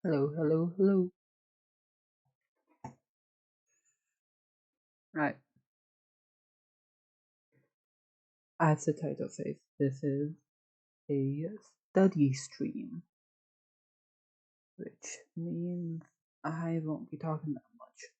Hello, hello, hello. Right. As the title says, this is a study stream, which means I won't be talking that much.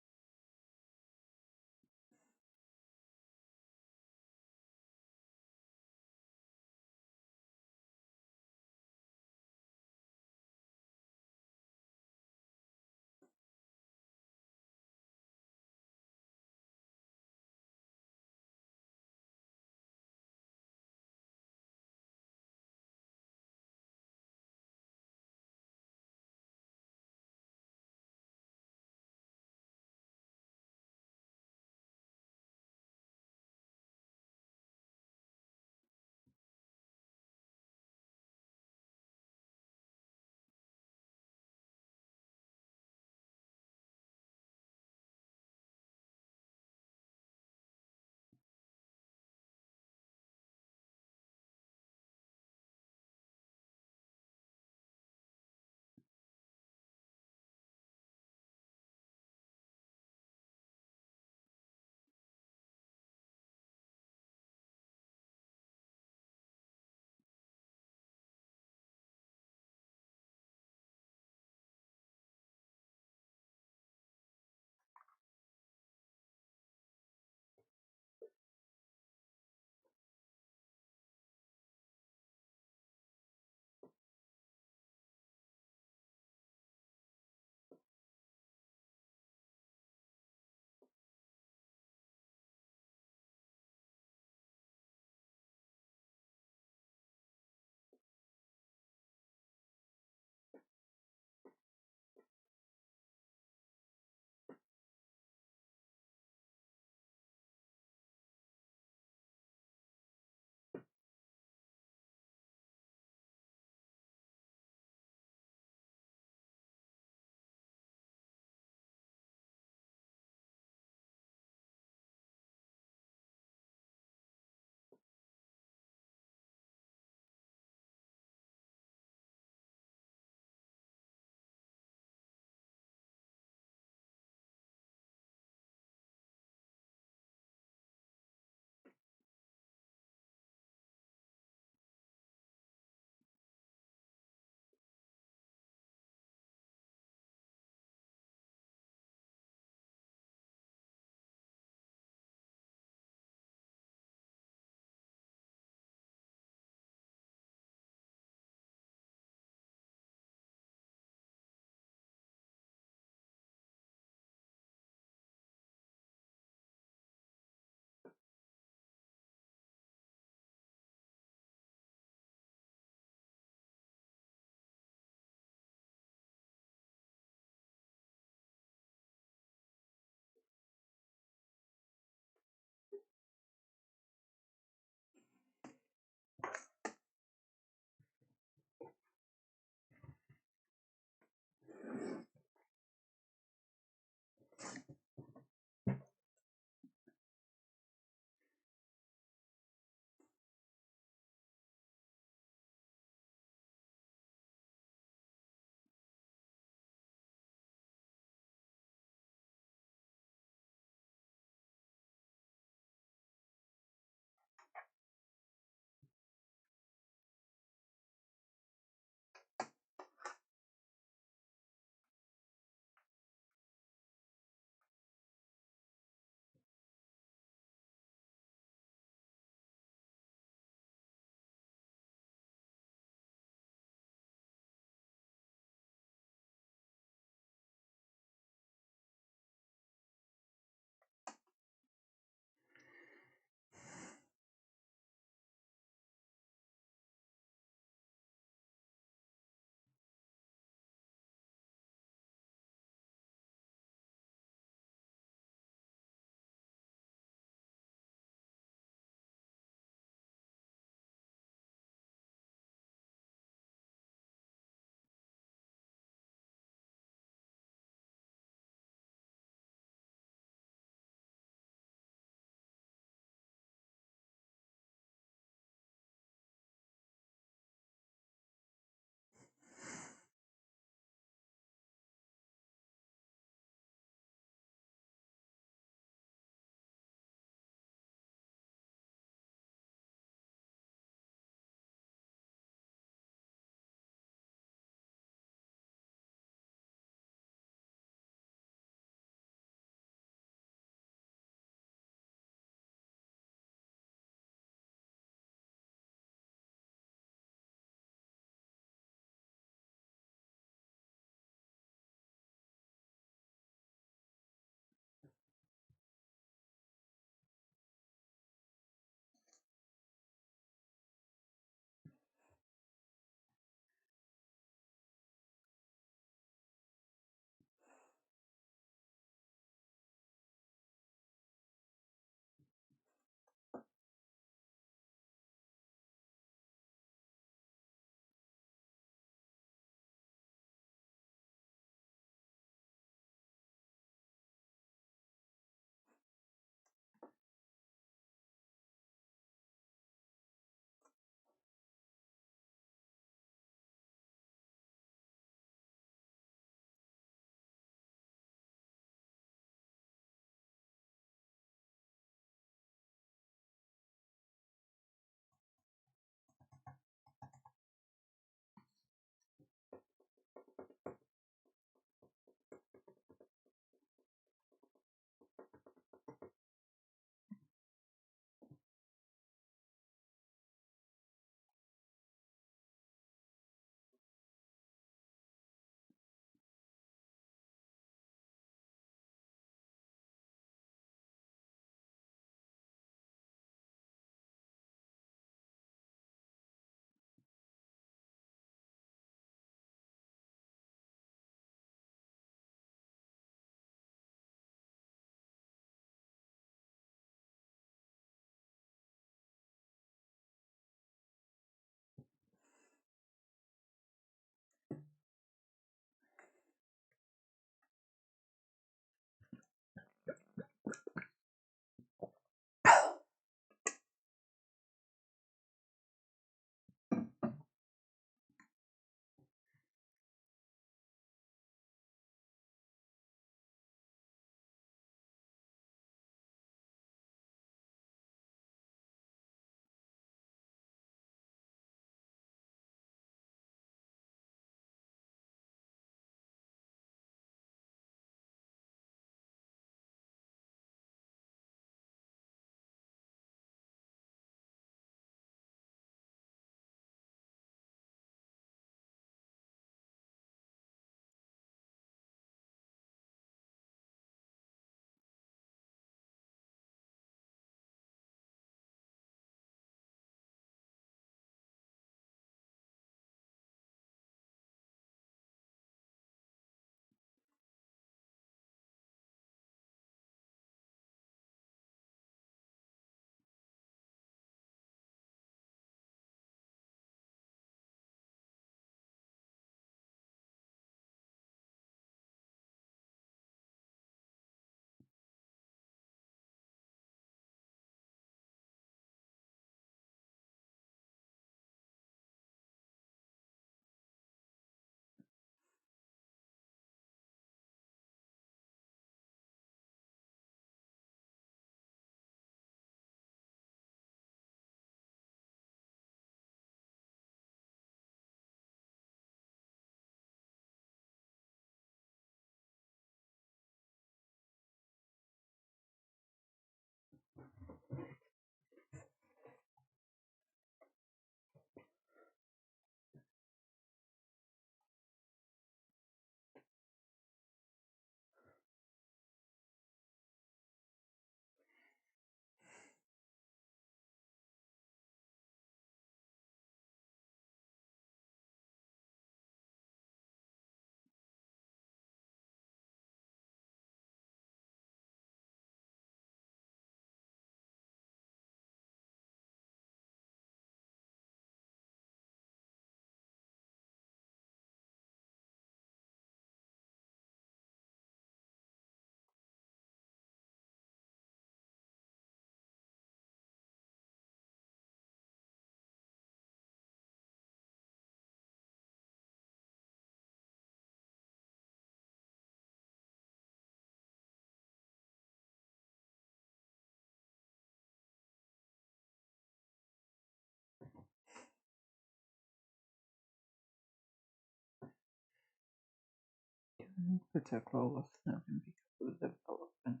protect all of Snowden because of the development.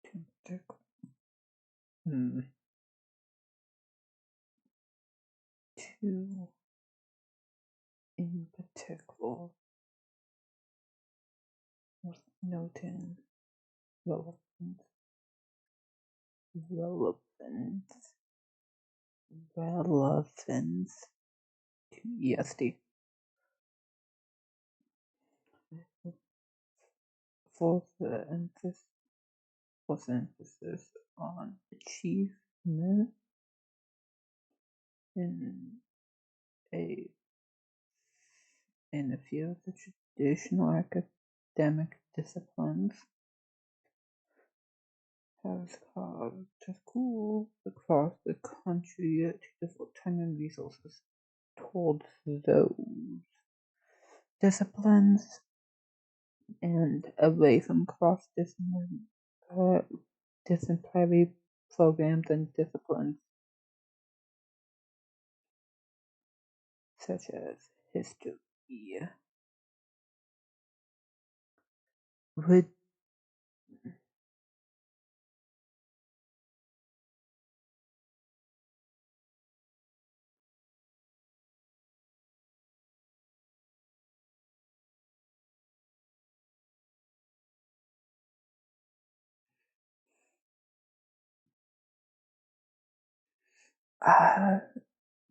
To protect. To in particular was noting relevance to ESD. For the emphasis on achievement in a few of the traditional academic disciplines has caused schools across the country to devote time and resources towards those disciplines and away from cross-disciplinary programs and disciplines such as history. Would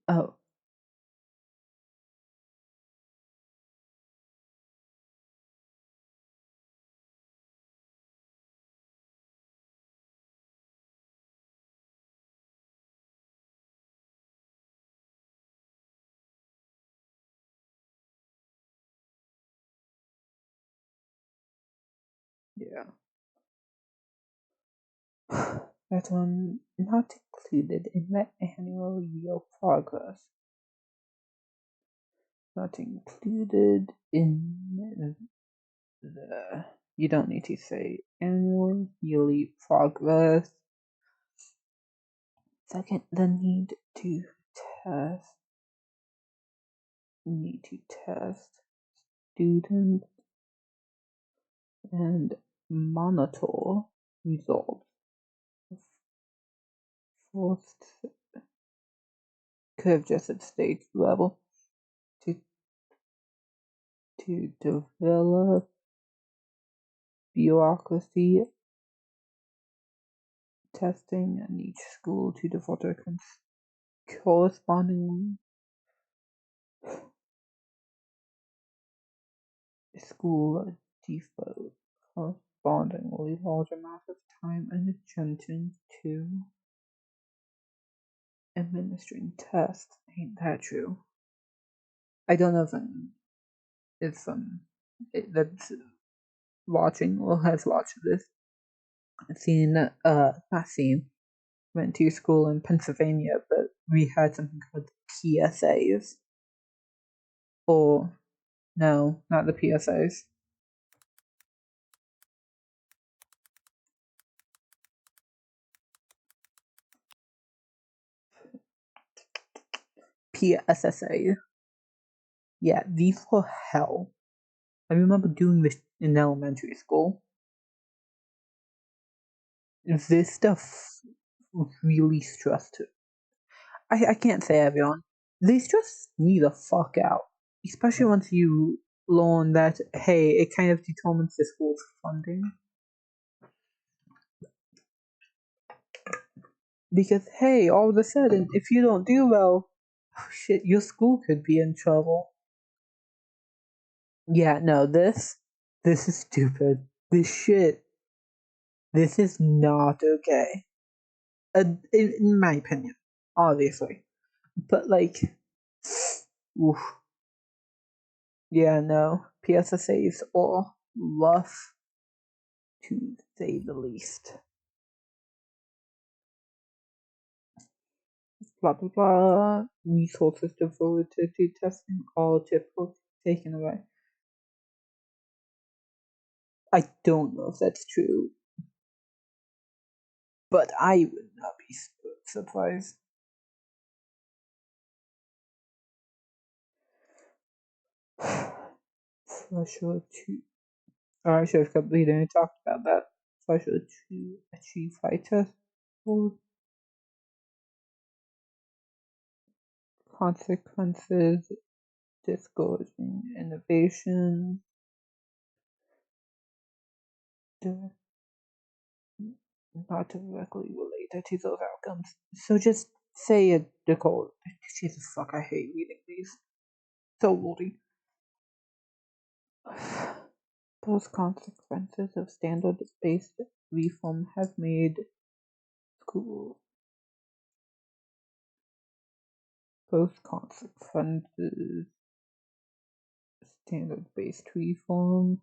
oh, yeah. That one not included in the annual year progress. Not included in the. You don't need to say annual, yearly progress. Second, the need to test students and monitor results. Fourth, could have just said state level to develop bureaucracy testing in each school to devote a correspondingly school devote correspondingly large amount of time and attention to administering tests. Ain't that true? I don't know if that's watching or has watched this went to school in Pennsylvania, but we had something called PSAs. Or no, not the PSAs. PSSA. Yeah, these were hell. I remember doing this in elementary school. This stuff really stressed. I can't say everyone. They stress me the fuck out. Especially once you learn that, hey, it kind of determines the school's funding. Because, hey, all of a sudden, if you don't do well, oh shit, your school could be in trouble. Yeah, no, this is stupid. This is not okay. In my opinion, obviously. But, like, oof. Yeah, no, PSSAs are rough, to say the least. Blah blah blah. Resources devoted to testing all typical taken away. I don't know if that's true, but I would not be surprised. Pressure to. Oh, I should have completed and talked about that. Pressure to achieve high test consequences, discouraging innovation, not directly related to those outcomes. So just say it, Nicole. Jesus fuck, I hate reading these. So bloody. Those consequences of standard-based reform have made schools. Those consequences standard-based reform,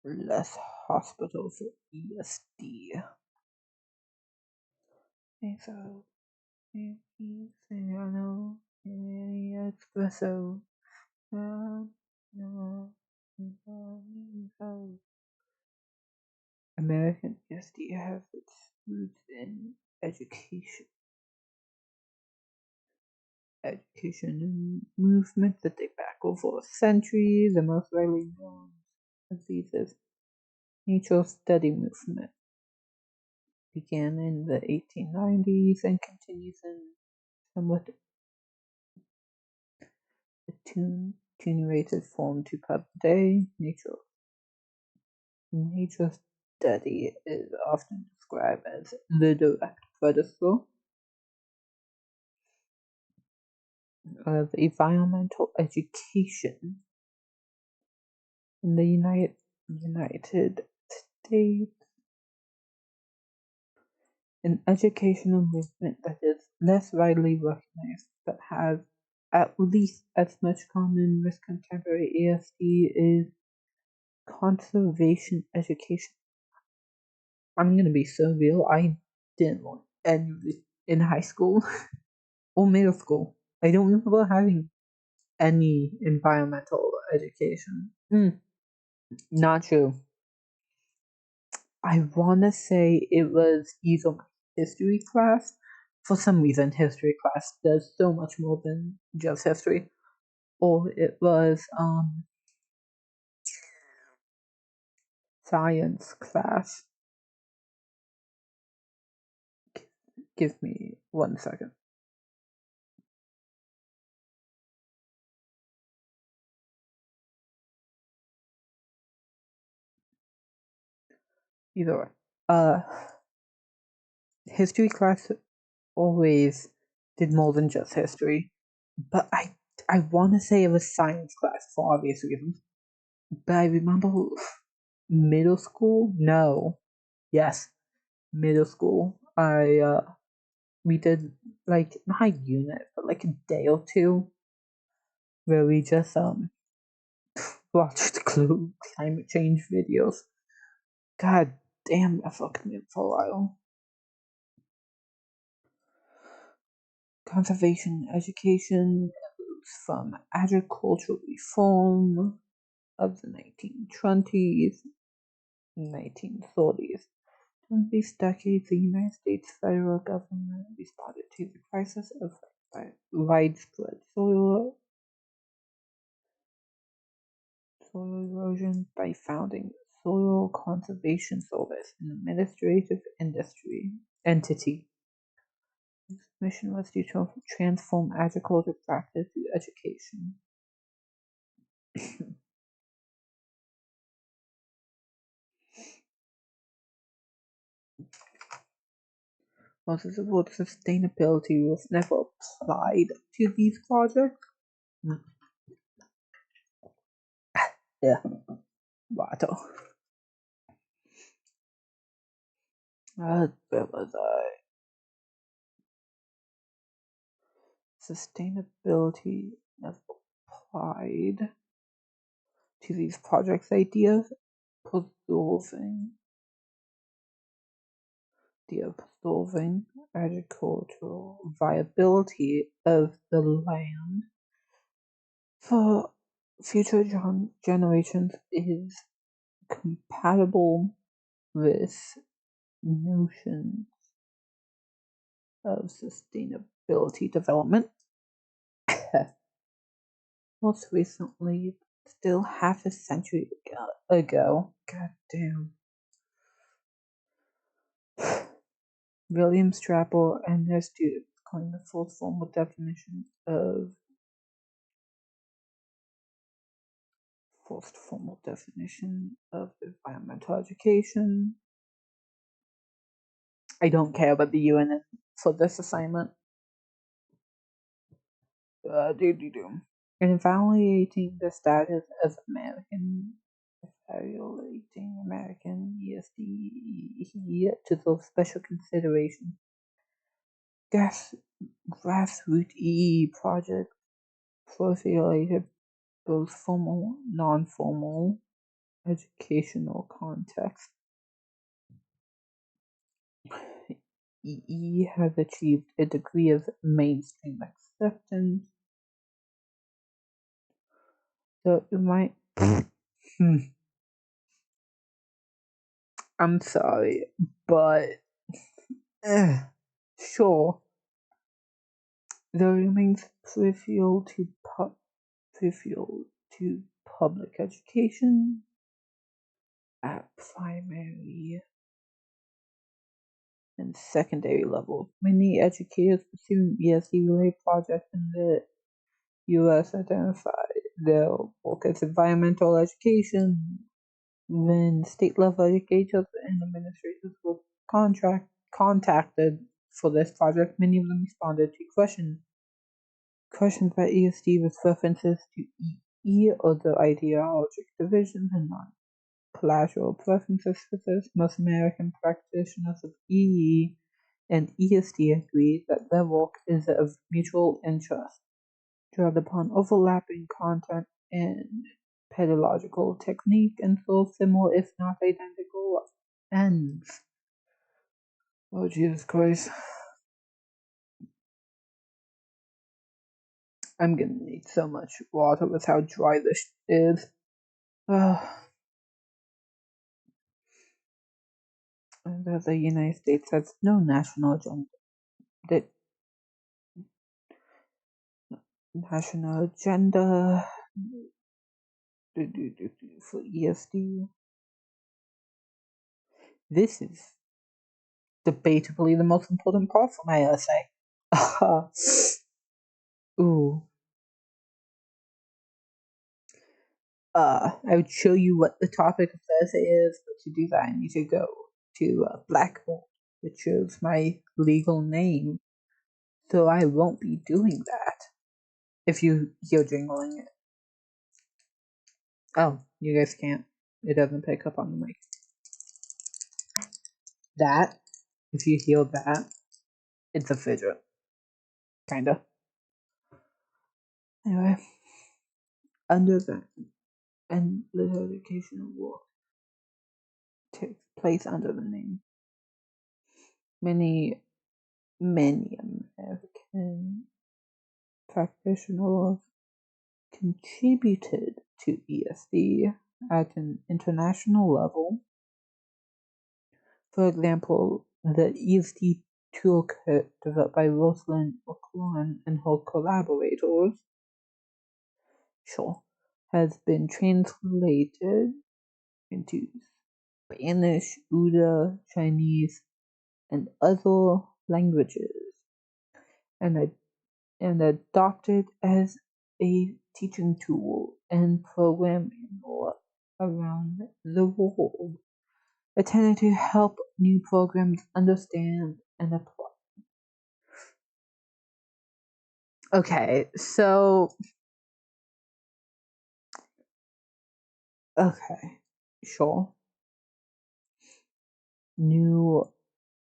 less hospitals for ESD. So, espresso. American ESD has its roots in education. Education movements that date back over a century. The most widely known of these is Nature Study movement. Began in the 1890s and continues in somewhat attenuated form to present day. Nature study is often described as the direct predecessor of environmental education in the United States. An educational movement that is less widely recognized but has at least as much common with contemporary ESD is conservation education. I'm gonna be so real. I didn't want any in high school or middle school. I don't remember having any environmental education. Not true. I wanna say it was either my history class. For some reason, history class does so much more than just history. Or it was science class. Give me 1 second. Either way. History class always did more than just history. But I wanna say it was science class for obvious reasons. But I remember middle school? No. Yes. Middle school. We did like not a unit, but like a day or two where we just watched climate change videos. God damn, that fucked me up for a while. Conservation education from agricultural reform of the 1920s, 1930s. In these decades, the United States federal government responded to the crisis of widespread soil erosion by founding the Soil Conservation Service, an administrative entity. Its mission was to transform agricultural practice through education. Most of the word sustainability was never applied to these projects. Yeah, water. Where was I? Sustainability never applied to these projects. Ideas preserving agricultural viability of the land for future generations is compatible with notions of sustainability development. most recently, still half a century ago. God damn. William Strapper and their students coined the first formal definition of environmental education. I don't care about the UN for this assignment. And evaluating the status of evaluating American ESD to the special consideration. Grassroots EE project formulated both formal and non-formal educational context. EE has achieved a degree of mainstream acceptance. So it might. I'm sorry, but sure. There remains peripheral to public education at primary and secondary level. Many educators pursuing ESD-related projects in the U.S. identified their work as environmental education. When state-level educators and administrators were contacted for this project, many of them responded to questions by ESD with references to EE or the ideologic divisions and non-collateral preferences for this. Most American practitioners of EE and ESD agree that their work is of mutual interest, drawn upon overlapping content and pedagogical technique, and so similar, if not identical, ends. Oh, Jesus Christ. I'm gonna need so much water with how dry this is. The United States has no national agenda. For ESD. This is debatably the most important part for my essay. Ooh. I would show you what the topic of the essay is, but to do that I need to go to Blackboard, which is my legal name, so I won't be doing that. If you hear jingling it. Oh, you guys can't. It doesn't pick up on the mic. That, if you hear that, it's a fidget. Kinda. Anyway, under that, and little educational work takes place under the name. Many American practitioners contributed to ESD at an international level. For example, the ESD toolkit developed by Rosalind McLuhan and her collaborators has been translated into Spanish, Urdu, Chinese, and other languages, and adopted as a teaching tool and programming around the world, intended to help new programs understand and apply. Okay, so sure. New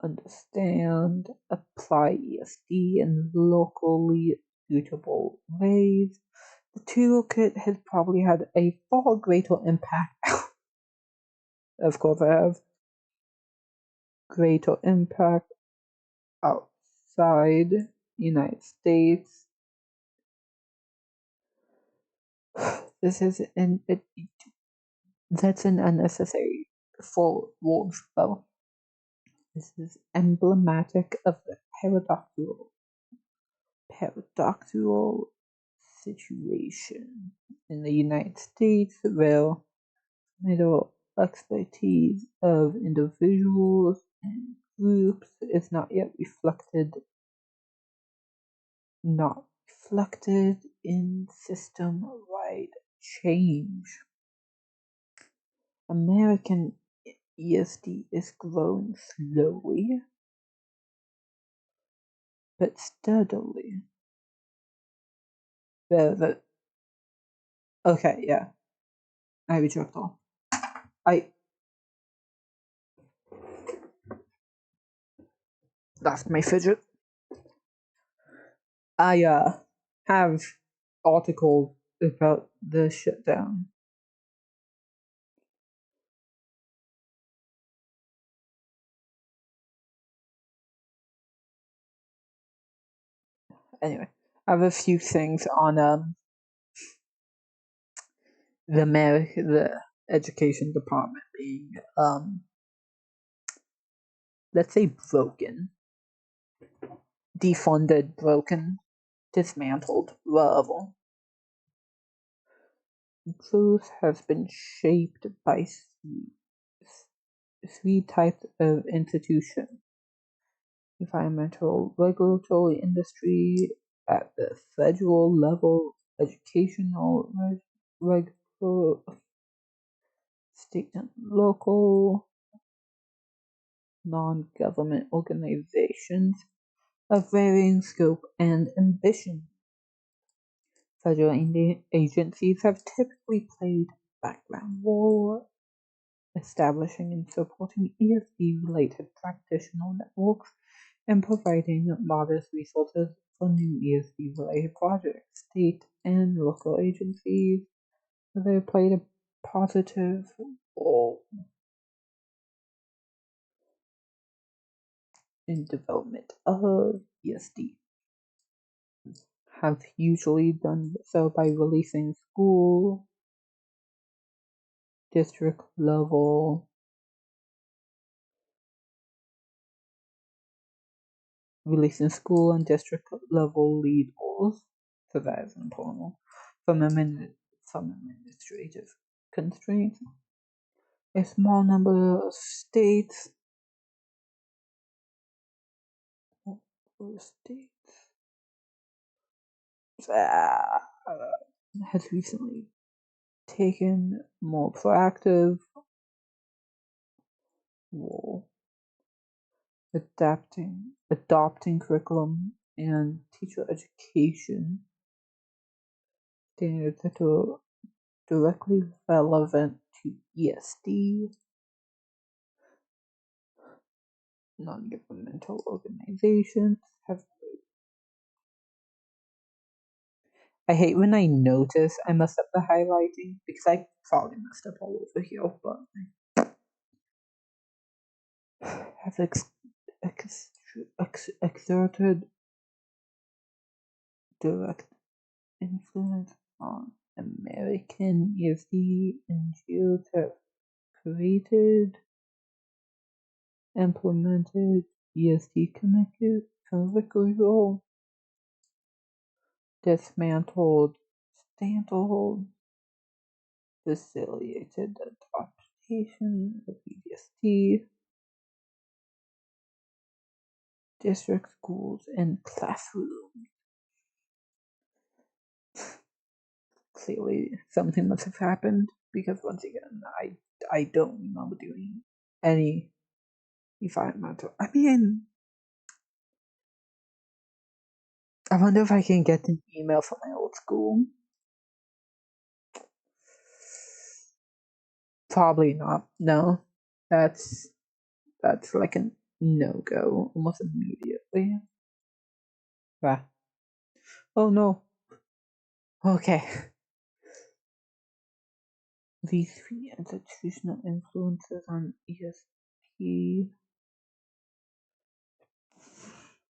understand, apply ESD in locally suitable ways. The toolkit has probably had a far greater impact. Of course, I have greater impact outside United States. This is that's an unnecessary for words though. This is emblematic of the paradoxical situation in the United States where middle expertise of individuals and groups is not yet reflected in system-wide change. American ESD is growing slowly but steadily. Okay, yeah. I reject all. That's my fidget. I have articles about the shutdown. Anyway, I have a few things on the education department being let's say broken, defunded, broken, dismantled, whatever. Truth has been shaped by three types of institutions: environmental regulatory industry at the federal level, educational state and local, non-government organizations of varying scope and ambition. Federal agencies have typically played a background role establishing and supporting ESD-related practitioner networks and providing modest resources for new ESD-related projects. State and local agencies have played a positive role in development of ESD, have usually done so by releasing school, district level, and district level leaders, so that is important, from administrative constraints. A small number of states has recently taken more proactive role adopting curriculum and teacher education standards that are directly relevant to ESD. Non-governmental organizations have. I hate when I notice I messed up the highlighting because I probably messed up all over here, but have exerted direct influence on American ESD NGOs have created, implemented ESD curriculum, dismantled standalone, facilitated adoption of ESD, district schools and classrooms. Clearly, something must have happened because once again, I don't remember doing any environmental. I mean, I wonder if I can get an email from my old school. Probably not. No, that's like a no-go almost immediately. Ah. Oh no. Okay. These three institutional influences on ESP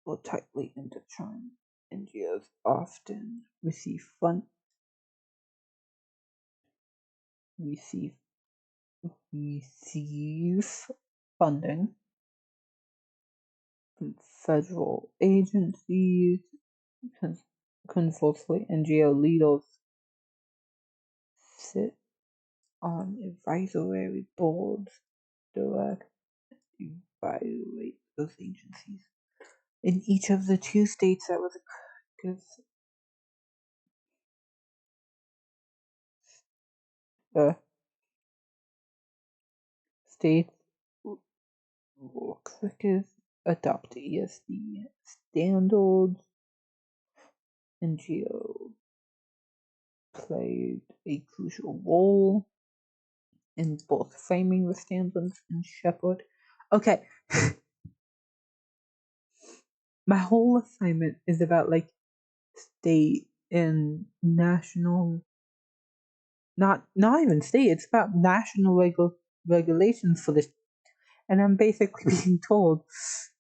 were tightly intertwined. NGOs often receive funding from federal agencies, conversely, NGO leaders sit on advisory boards direct evaluate those agencies. In each of the two states that was states cricket adopt ESD standards. NGO played a crucial role in both framing the standards and shepherd. Okay. My whole assignment is about like state and national, not even state, it's about national regulations for this. And I'm basically being told,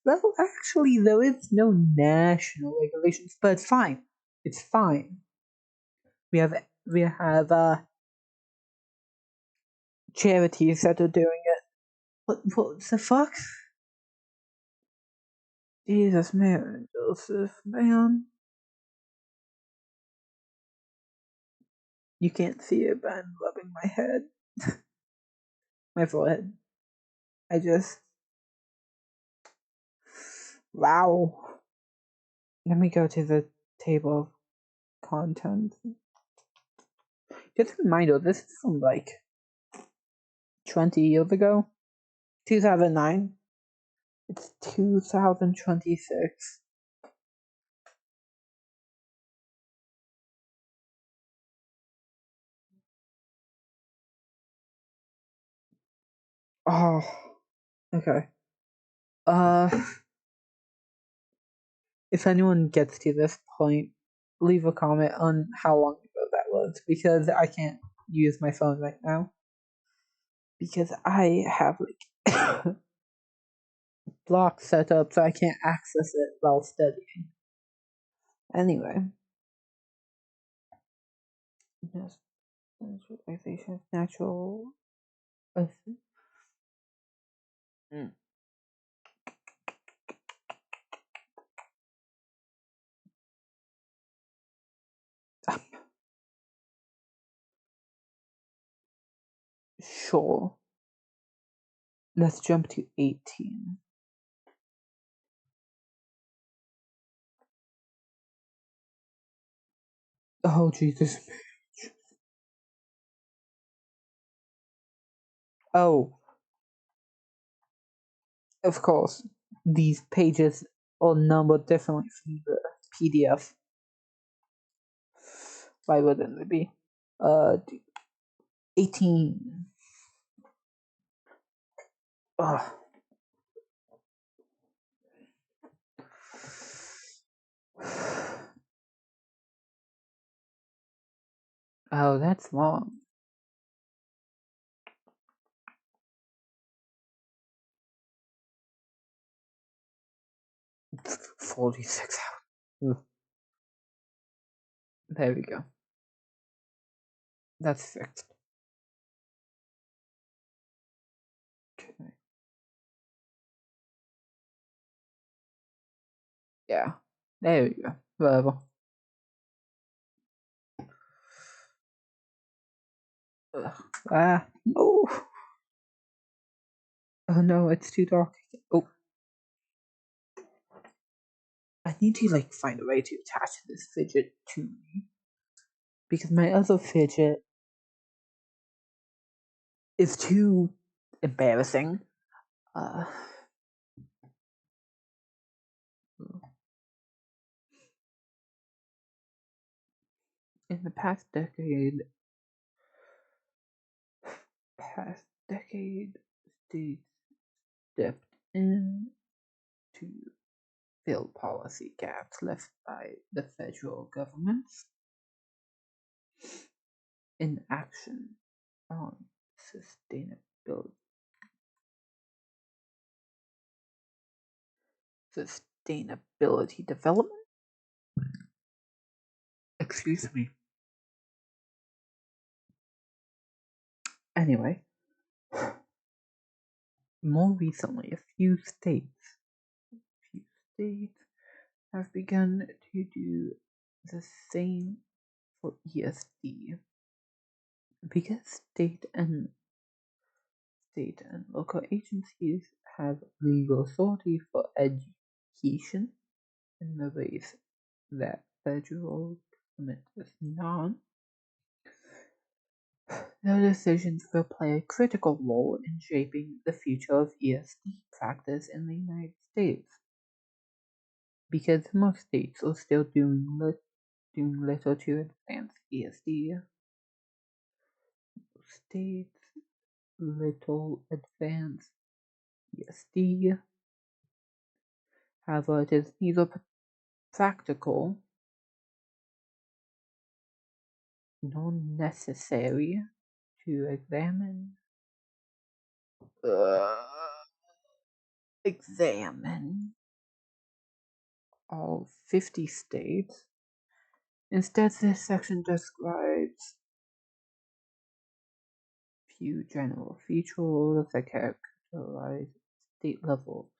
well, actually, there is no national regulations, but it's fine. It's fine. We have charities that are doing it. What the fuck? Jesus, man, Joseph, man. You can't see it, but I'm rubbing my head. My forehead. Wow. Let me go to the table of contents. Just a reminder, this is from like 20 years ago. 2009. It's 2026. Oh, okay. If anyone gets to this point, leave a comment on how long ago that was, because I can't use my phone right now. Because I have like block set up, so I can't access it while studying. Anyway. Yes. Visualization of natural. Sure. Let's jump to 18. Oh, Jesus. Oh. Of course. These pages are numbered differently from the PDF. Why wouldn't they be? 18. Ugh. Oh, that's long. $46. There we go. That's fixed. Okay. Yeah. There we go. Whatever. Ah, no. Oh no, it's too dark. Oh. I need to like find a way to attach this fidget to me. Because my other fidget is too embarrassing. In the past decade, states stepped in to fill policy gaps left by the federal government in action on sustainability development. Excuse me. Anyway, more recently, a few states have begun to do the same for ESD because state and local agencies have legal authority for education in the ways that federal government does not. Their decisions will play a critical role in shaping the future of ESD practice in the United States. Because most states are still doing little to advance ESD. States little advance ESD. However, it is neither practical nor necessary to examine all 50 states. Instead, this section describes few general features that characterize state level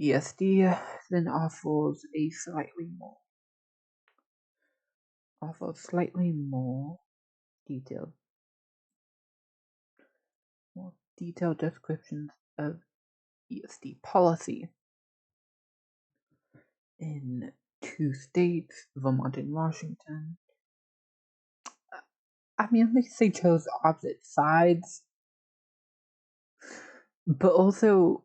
ESD, then offers slightly more detailed descriptions of ESD policy in 2 states, Vermont and Washington. I mean, at least they chose opposite sides, but also,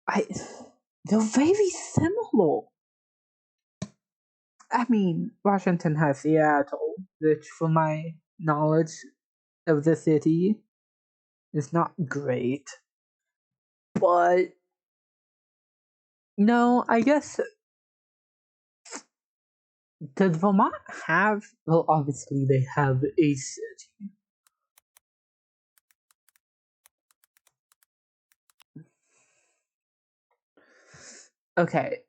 they're very similar. I mean, Washington has Seattle, which, from my knowledge of the city, is not great. But no, I guess. Does Vermont have? Well, obviously they have a city. Okay.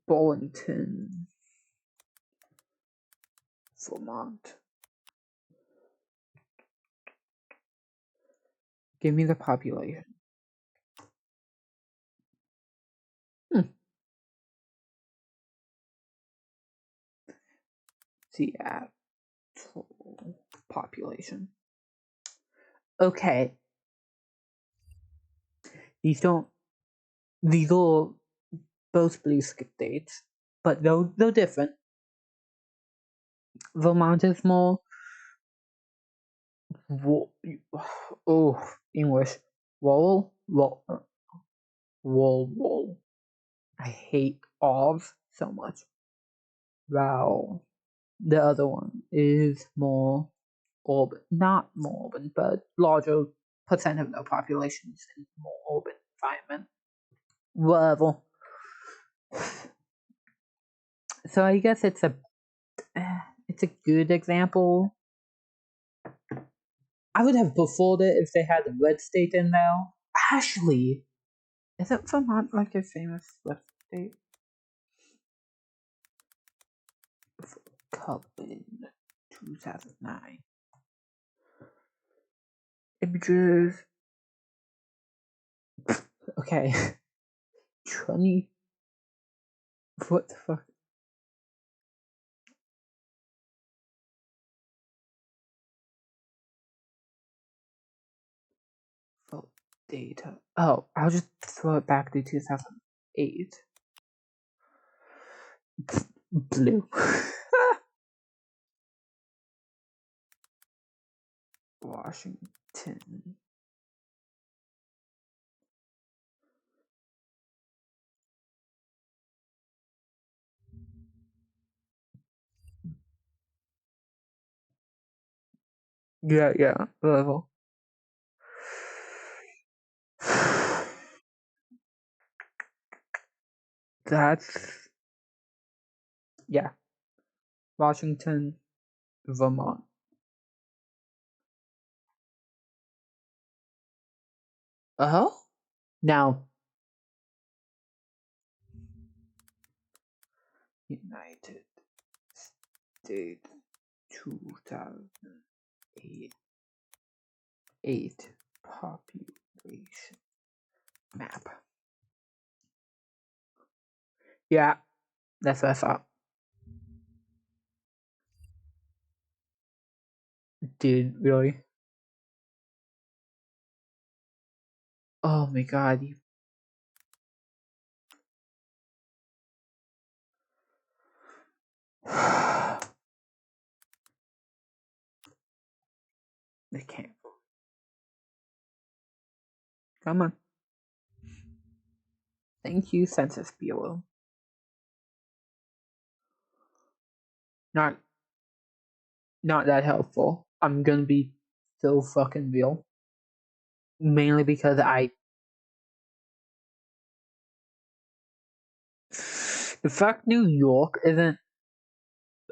Burlington, Vermont. Give me the population. Seattle population. Okay. These are both blue states, but they're different. Vermont is more English. Rural. I hate of so much. Wow. The other one is more urban, not more urban, but larger percent of the population is in more urban environment. Whatever. So I guess it's a good example. I would have preferred it if they had a red state in there. Actually, is it Vermont like a famous red state? Cup in 2009. Images. Okay. 20. What the fuck? Vote data. Oh, I'll just throw it back to 2008. Blue. Washington. Yeah, whatever. That's yeah. Washington, Vermont. Now United States 2008. Population map. Yeah, that's what I thought. Dude, really? Oh my god. They can't. Come on. Thank you, Census Bureau. Not that helpful. I'm gonna be so fucking real. Mainly because the fact New York isn't.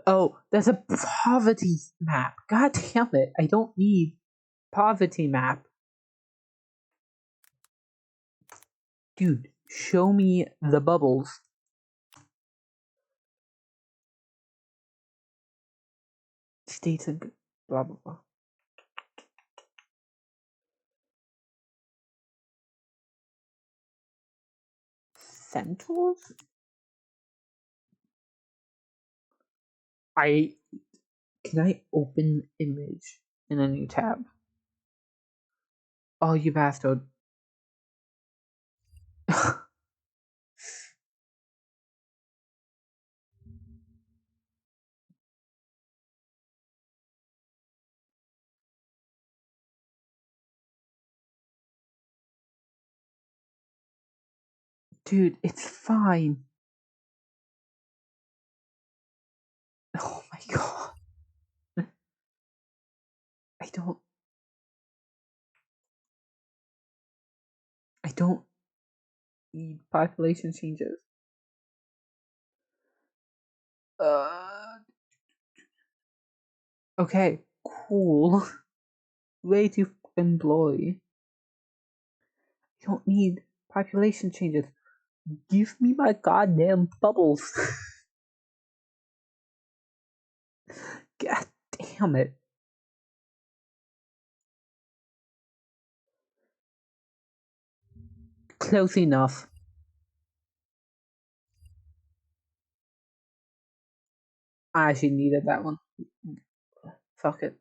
Oh, there's a poverty map. God damn it. I don't need poverty map. Dude, show me the bubbles. States and blah blah blah. Centrals? Can I open image in a new tab? Oh, you bastard. Dude, it's fine. Oh my god. I don't need population changes. Okay, cool. Way to fucking blowy. You don't need population changes. Give me my goddamn bubbles. God damn it. Close enough. I actually needed that one. Fuck it.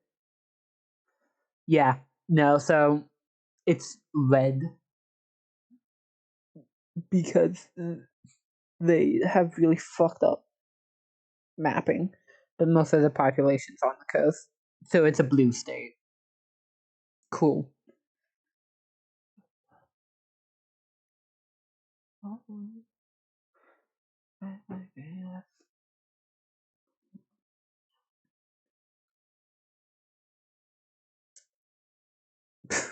Yeah, no, so it's red because they have really fucked up mapping, but most of the population's on the coast. So it's a blue state. Cool.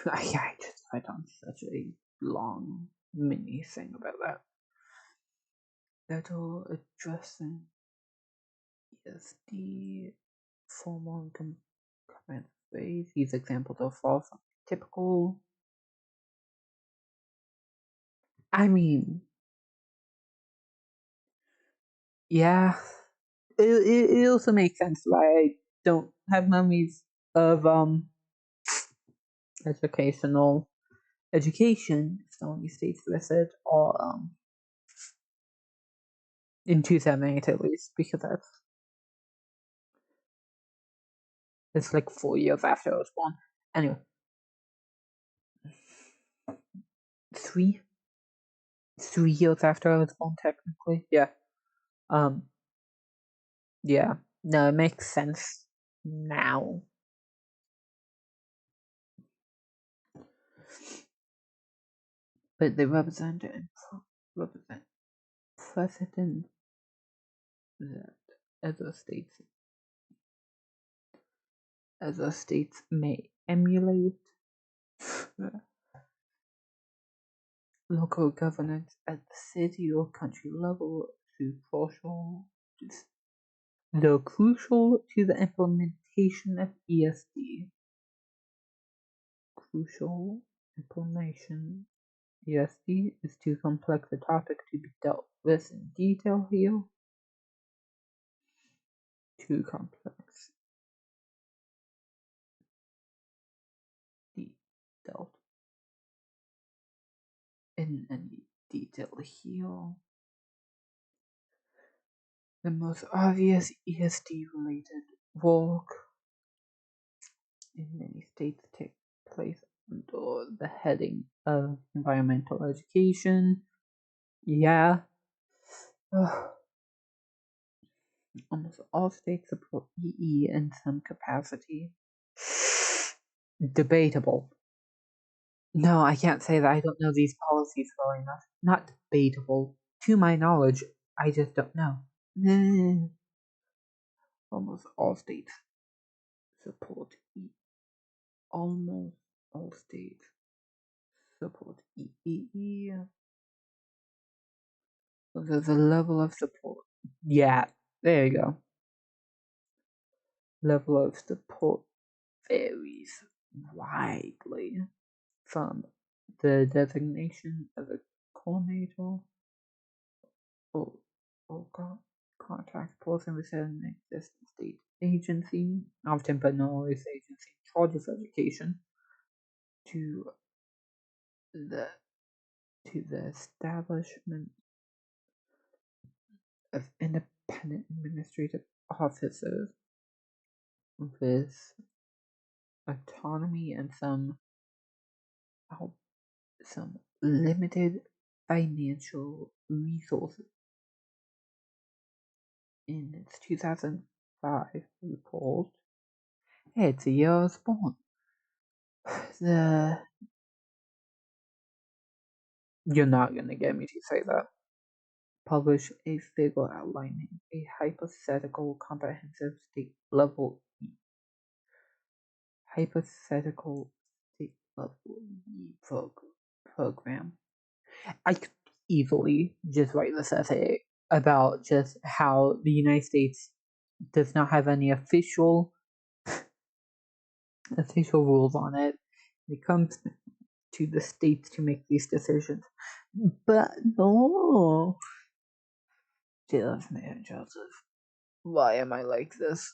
I just went on such a long mini thing about that. That'll addressing ESD formal comment phrase. These examples are false. Typical. I mean, yeah. It also makes sense why I don't have memories of education, if the only states listed, or in 2008 at least, because it's like 4 years after I was born. Anyway, 3 years after I was born, technically. Yeah. Yeah. No, it makes sense now. But they represent precedent that other states may emulate local governance at the city or country level through crucial to the implementation of ESD. Crucial implementation ESD is too complex a topic to be dealt with in detail here. Too complex. Dealt in any detail here. The most obvious ESD-related work in many states take place under the heading of environmental education. Yeah. Almost all states support EE in some capacity. Debatable. No, I can't say that I don't know these policies well enough. Not debatable. To my knowledge, I just don't know. Almost all states support EE. Almost all states support EE. So there's a level of support. Yeah, there you go. Level of support varies widely from the designation of a coordinator or contact person within an existing state agency, often but not always agency in charge of education, to the establishment of independent administrative officers with autonomy and some limited financial resources. In its 2005 report, it's a year I was born. You're not gonna get me to say that. Publish a figure outlining a hypothetical comprehensive state level program. I could easily just write this essay about just how the United States does not have any official rules on it. It comes to the states to make these decisions. But no. Just man, Joseph. Why am I like this?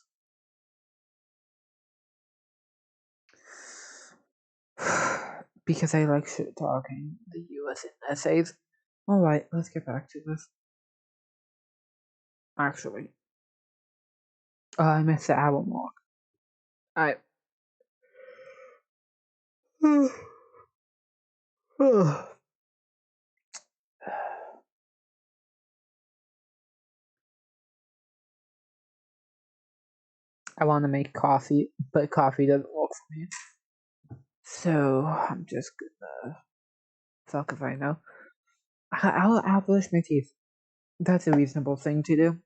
Because I like shit talking the US in essays. Alright, let's get back to this. Actually, I missed the hour mark. I want to make coffee, but coffee doesn't work for me. So I'm just gonna fuck if I know. I'll brush my teeth. That's a reasonable thing to do.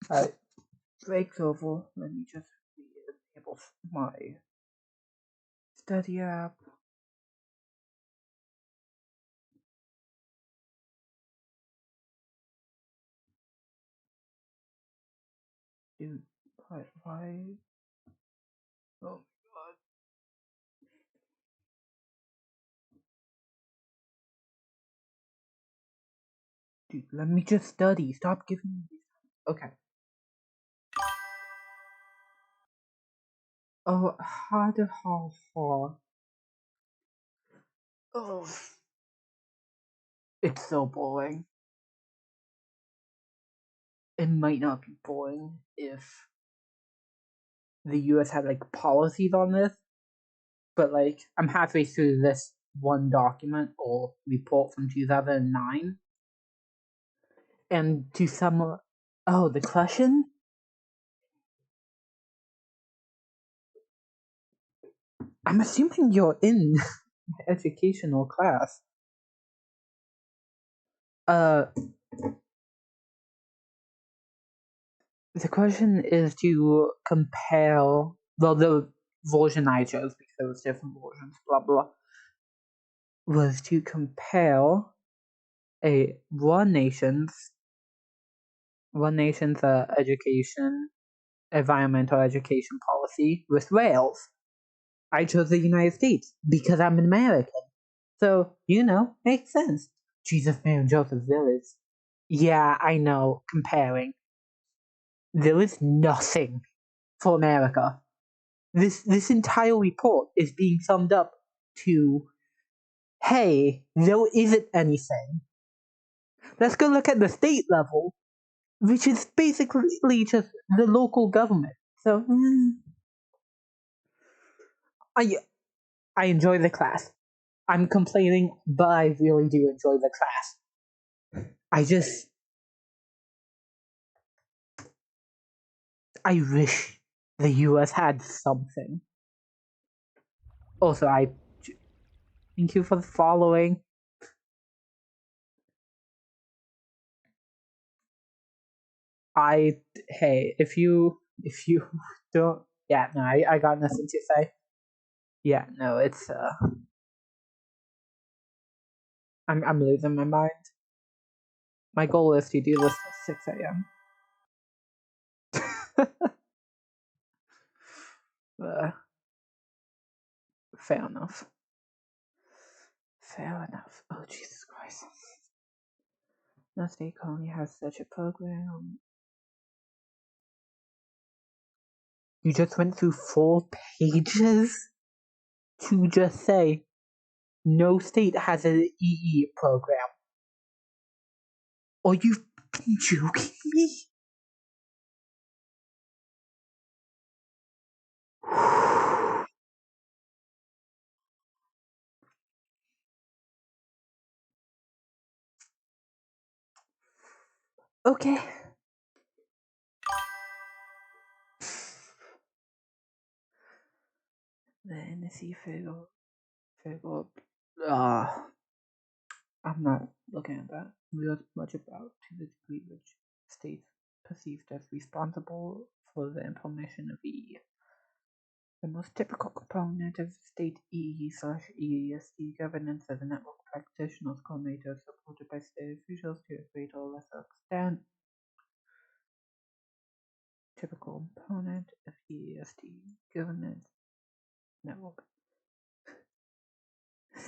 Alright, break's over. Let me just enable my study app. Dude, why? Oh my god. Dude, let me just study. Stop giving me these. Okay. Oh, harder, hard. Oh, it's so boring. It might not be boring if the US had like policies on this, but like I'm halfway through this one document or report from 2009, and to some, oh, the question. I'm assuming you're in educational class. Uh, the question is to compare. Well, the version I chose because there was different versions. Blah blah. Was to compare a one nation's education environmental education policy with Wales. I chose the United States because I'm an American. So, makes sense. Jesus, Mary, and Joseph Village. Yeah, I know, comparing. There is nothing for America. This entire report is being summed up to, hey, there isn't anything. Let's go look at the state level, which is basically just the local government. So, I enjoy the class. I'm complaining, but I really do enjoy the class. I wish the US had something. Also, I thank you for following. Hey, if you don't, yeah, no, I got nothing to say. Yeah, no, it's I'm losing my mind. My goal is to do this till 6 a.m. Fair enough. Fair enough. Oh, Jesus Christ. No state colony has such a program. You just went through 4 pages to just say no state has an EE program. Are you joking me? Okay. The NSC figure. I'm not looking at that. We are much about to the degree which states perceived as responsible for the implementation of EE. The most typical component of state EE/EESD governance is a network of practitioners, coordinators, supported by state officials to a greater or lesser extent. Typical component of EESD governance network.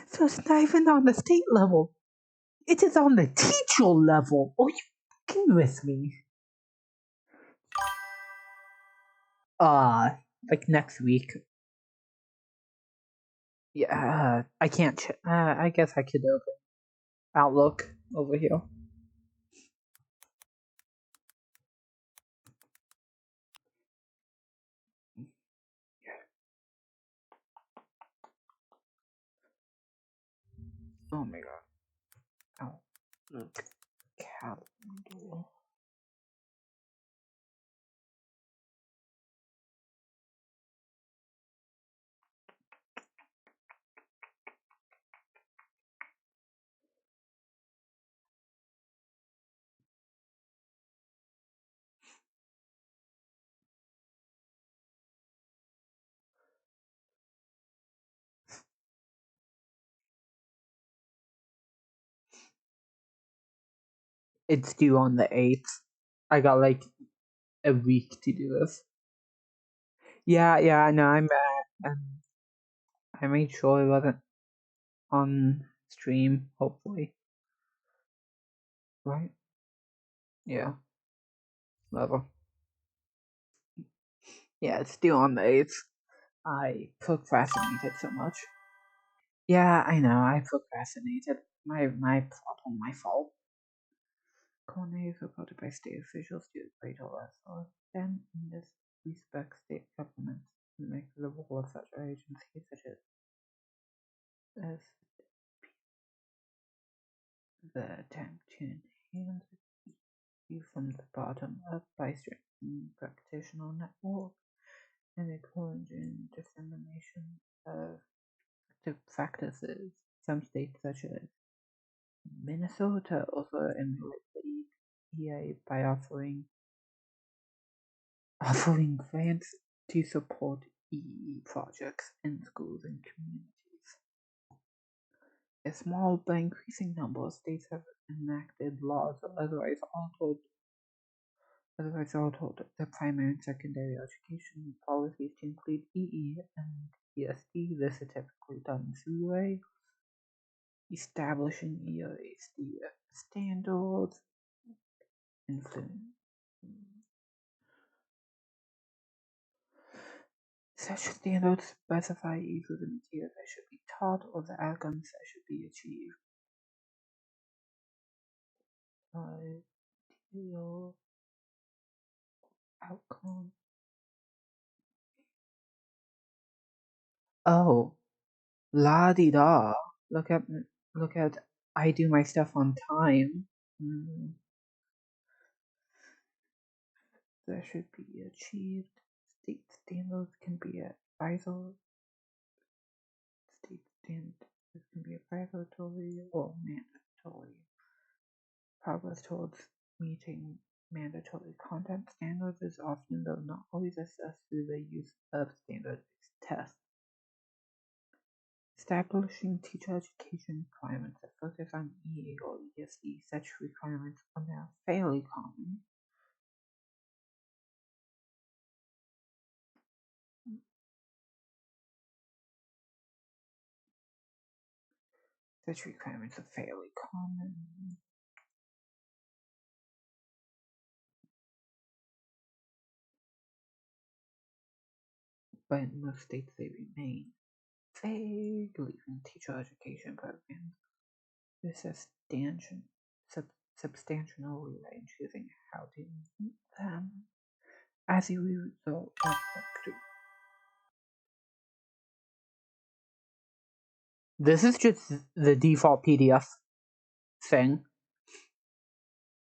So it's not even on the state level. It is on the teacher level. Are you fucking with me? Like next week. Yeah, I can't. I guess I could open Outlook over here. Oh my god. Outlook calendar. It's due on the 8th. I got like a week to do this. Yeah, no, I'm I made sure it wasn't on stream, hopefully. Right? Yeah. Whatever. Yeah, it's due on the 8th. I procrastinated so much. Yeah, I know, I procrastinated. My problem, my fault. Cornell is supported by state officials to great or then in this respect state governments make the role of such agencies such as the attempt to enhance view from the bottom up by strengthening practitioner network and encouraging dissemination of effective practices. Some states such as Minnesota also emulate the EA by offering grants to support EE projects in schools and communities. A small but increasing number of states have enacted laws or otherwise altered the primary and secondary education policies to include EE and ESD. This is typically done through way establishing ESD standards, influence. Such standards specify either the material that should be taught or the outcomes that should be achieved. Ideal outcome. Oh, la di da. Look at I do my stuff on time. That should be achieved. State standards can be advisory. State standards can be advisory or mandatory. Progress towards meeting mandatory content standards is often, though not always, assessed through the use of standard-based tests. Establishing teacher education requirements that focus on EA or ESE. Such requirements are now fairly common. Such requirements are fairly common. But in most states they remain vague, leaving teacher education programs with substantial leeway in choosing how to meet them. As a result of this is just the default PDF thing.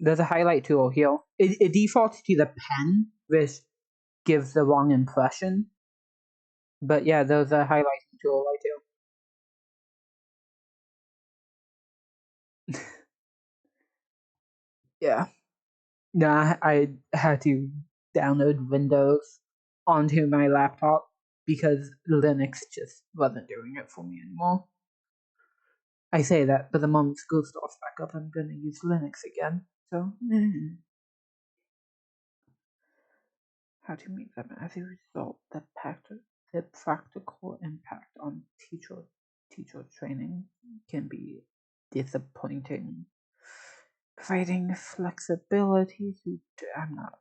There's a highlight tool here. It defaults to the pen, which gives the wrong impression. But yeah, there's a highlighting tool right here. Yeah. Nah, I had to download Windows onto my laptop because Linux just wasn't doing it for me anymore. I say that, but the moment school starts back up, I'm gonna use Linux again. So, how to meet them? As a result, the practical impact on teacher training can be disappointing. Providing flexibility to I'm not.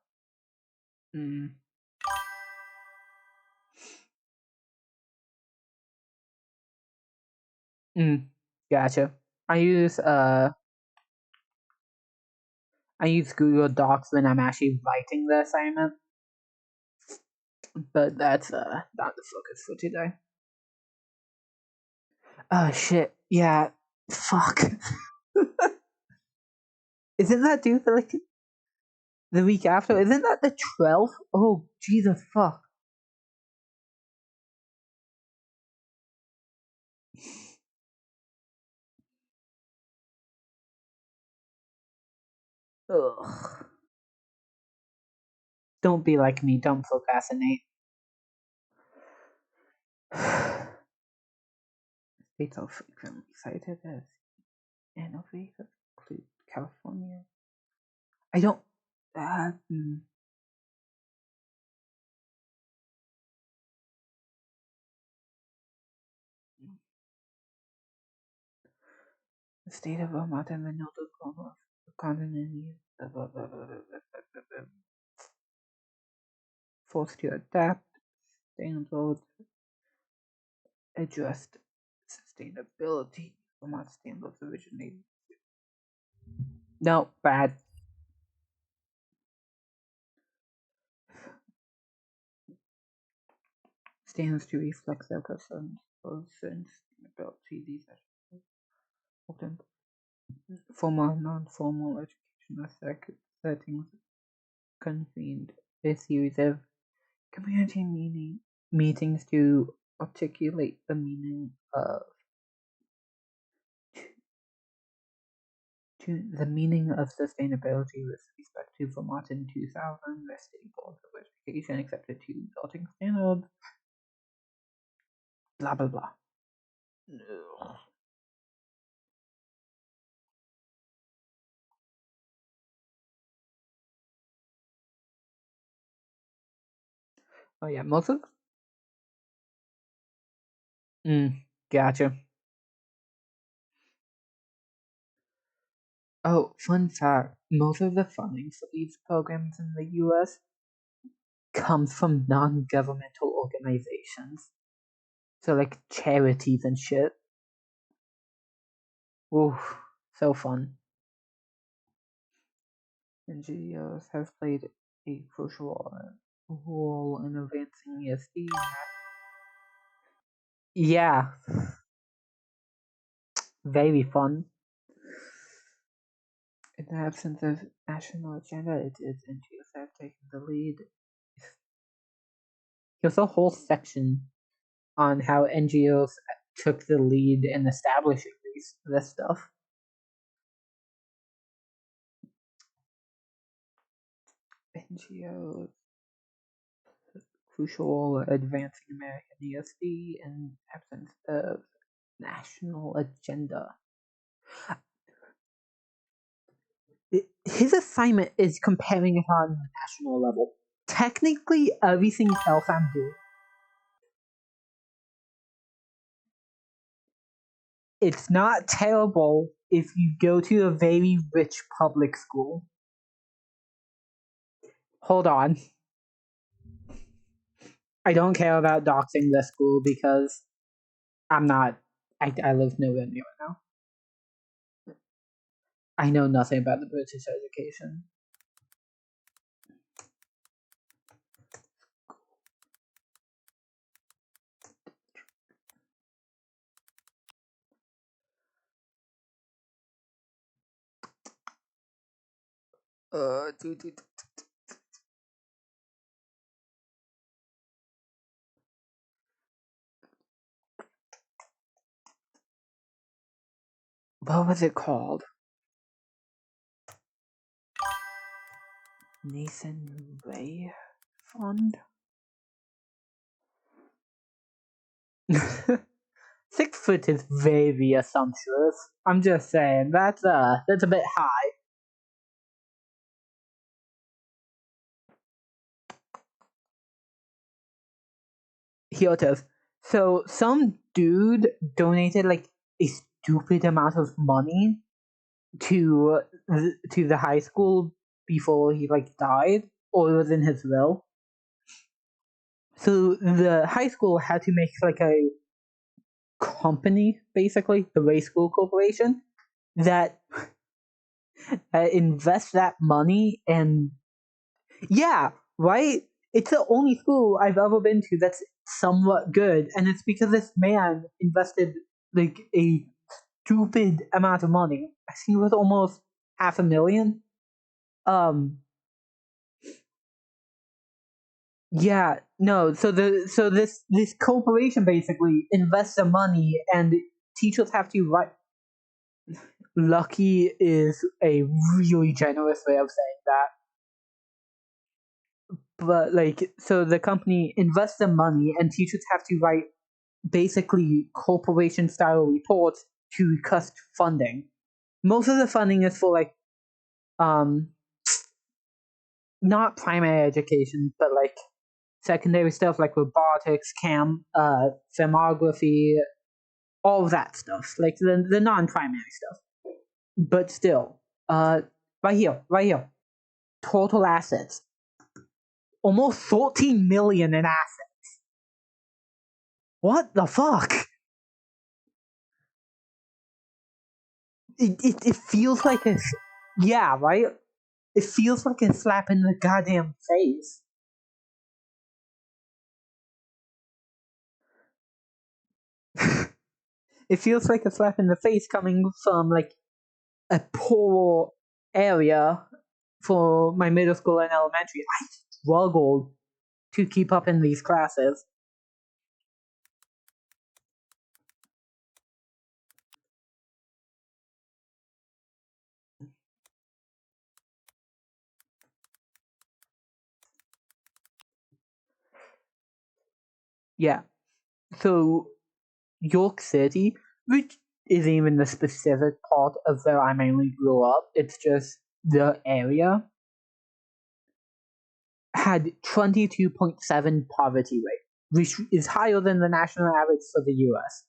Gotcha. I use Google Docs when I'm actually writing the assignment. But that's not the focus for today. Oh shit. Yeah. Fuck. Isn't that due for like the week after? Isn't that the 12th? Oh Jesus fuck. Ugh. Don't be like me, don't procrastinate. States are frequently cited as innovative include California, I don't. The state of Vermont and the Northern continent forced to adapt, sustainable, addressed sustainability. Vermont standards originated. No, bad. Stands to reflect their concerns for certain sustainability. These are important. Formal and non-formal educational settings convened a series of community meetings to articulate the meaning of sustainability with respect to Vermont in 2000. The state board of education accepted two building standards. Blah blah blah. Oh yeah, Moses. Gotcha. Oh, fun fact: most of the funding for these programs in the U.S. comes from non-governmental organizations, so like charities and shit. Oof, so fun. NGOs have played a crucial role in advancing ESD. Yeah, very fun. In the absence of national agenda, it is NGOs have taken the lead. There's a whole section on how NGOs took the lead in establishing this stuff. NGOs crucial advancing American ESD in absence of national agenda. His assignment is comparing it on the national level. Technically, everything else I'm doing, it's not terrible if you go to a very rich public school. Hold on. I don't care about doxing the school because I'm not. I live nowhere near it now. I know nothing about the British education. What was it called? Nathan Ray Fund? 6 foot is very assumptuous. I'm just saying, that's a bit high. Here it is. So some dude donated like a stupid amount of money to the high school before he like died, or it was in his will. So the high school had to make like a company, basically, the Ray School Corporation, that invest that money. And yeah, right? It's the only school I've ever been to that's somewhat good, and it's because this man invested like a stupid amount of money. I think it was almost $500,000. Yeah, no. So this corporation basically invests the money, and teachers have to write. Lucky is a really generous way of saying that. But like, so the company invests the money, and teachers have to write basically corporation style reports to request funding. Most of the funding is for like not primary education, but like secondary stuff like robotics, thermography, all of that stuff, like the non-primary stuff. But still, right here, total assets, almost 14 million in assets. What the fuck? It feels like a, yeah, right? It feels like a slap in the goddamn face. It feels like a slap in the face coming from like a poor area for my middle school and elementary. I struggled to keep up in these classes. Yeah. So York City, which isn't even the specific part of where I mainly grew up, it's just the area, had 22.7 poverty rate, which is higher than the national average for the US.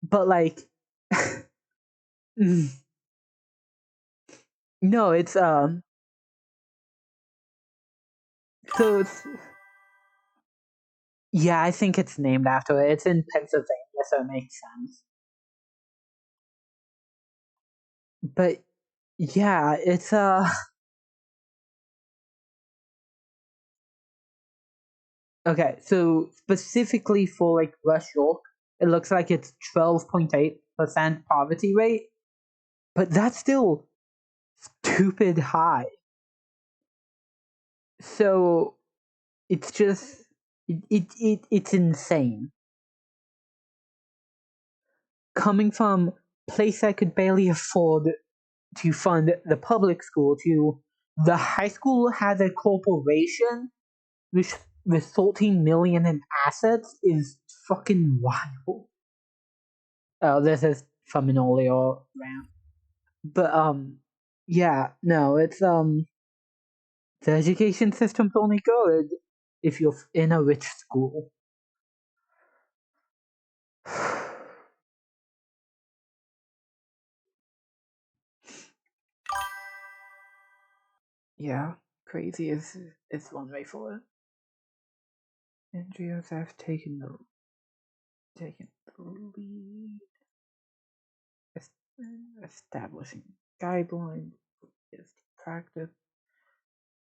But like, no, it's so it's, yeah, I think it's named after it. It's in Pennsylvania, so it makes sense. But yeah, it's okay, so specifically for like West York, it looks like it's 12.8% poverty rate, but that's still stupid high. So it's just it's insane. Coming from a place I could barely afford to fund the public school to the high school has a corporation which with 14 million in assets is fucking wild. Oh, this is from an earlier rant. But yeah, no, it's the education system's only good if you're in a rich school. Yeah, crazy is one way for it. NGOs have taken the lead, establishing guidelines for ESD practice,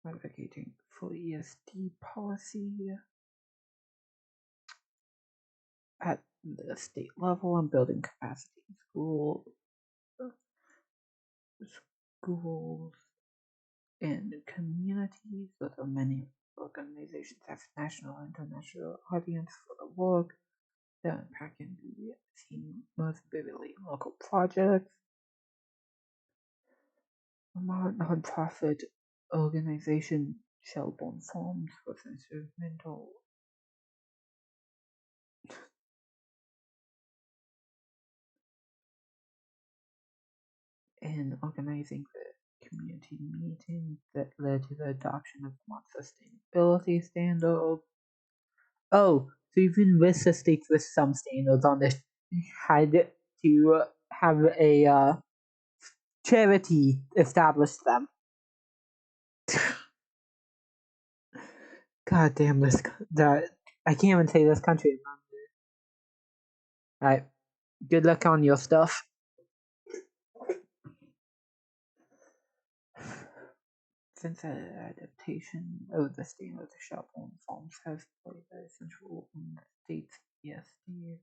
advocating for ESD policy at the state level and building capacity in schools and communities. But many organizations have national and international audience for the work. The impact can be seen most vividly in local projects. Vermont nonprofit organization Shelburne Farms for sensitive mental and organizing the community meetings that led to the adoption of Vermont sustainability standards. Oh, so even with the states with some standards on this, had to have a charity establish them. God damn this! I can't even say this country. Alright, good luck on your stuff. Since the adaptation of the standard to Shelburne Farms has played a essential role in the state's ESD,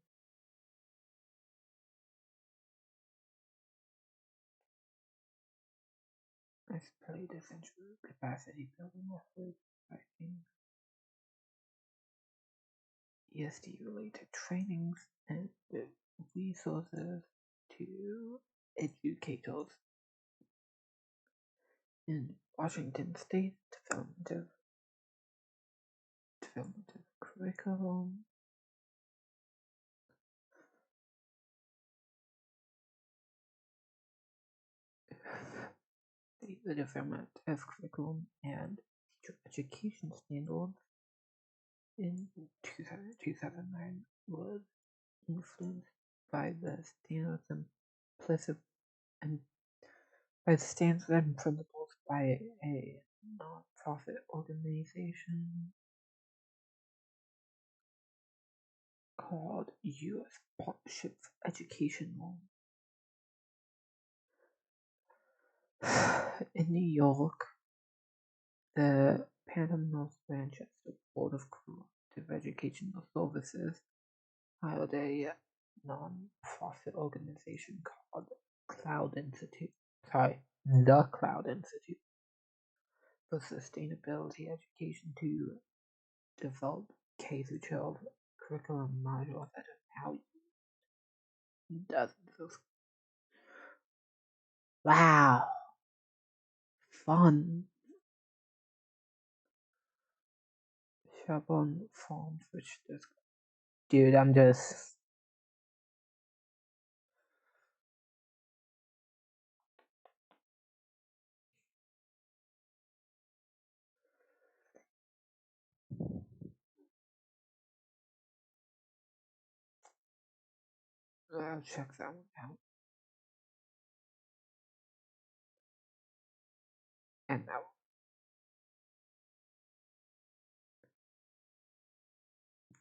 has played essential capacity building efforts by ESD related trainings and resources to educators in Washington State development of curriculum. The development of curriculum and education standards in 2009 was influenced by the standards implicit and by the standards and principles by a non-profit organization called U.S. Partnership for Education Loan. In New York, the Panama North Manchester Board of Corrective Educational Services hired a non-profit organization called Cloud Institute. The Cloud Institute for Sustainability Education to develop K-12 curriculum modules that are now used dozens of. Wow, fun. Shabon Farms, which this. Dude, I'm just. I'll check that one out. And now.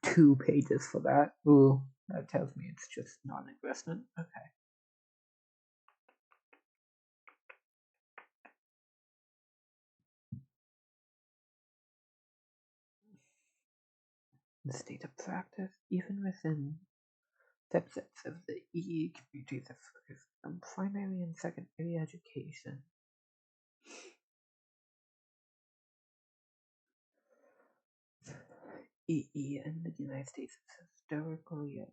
2 pages for that. Ooh, that tells me it's just non-existent. Okay. The state of practice, even within subsets of the EE community that focus on primary and secondary education. EE in the United States is historically a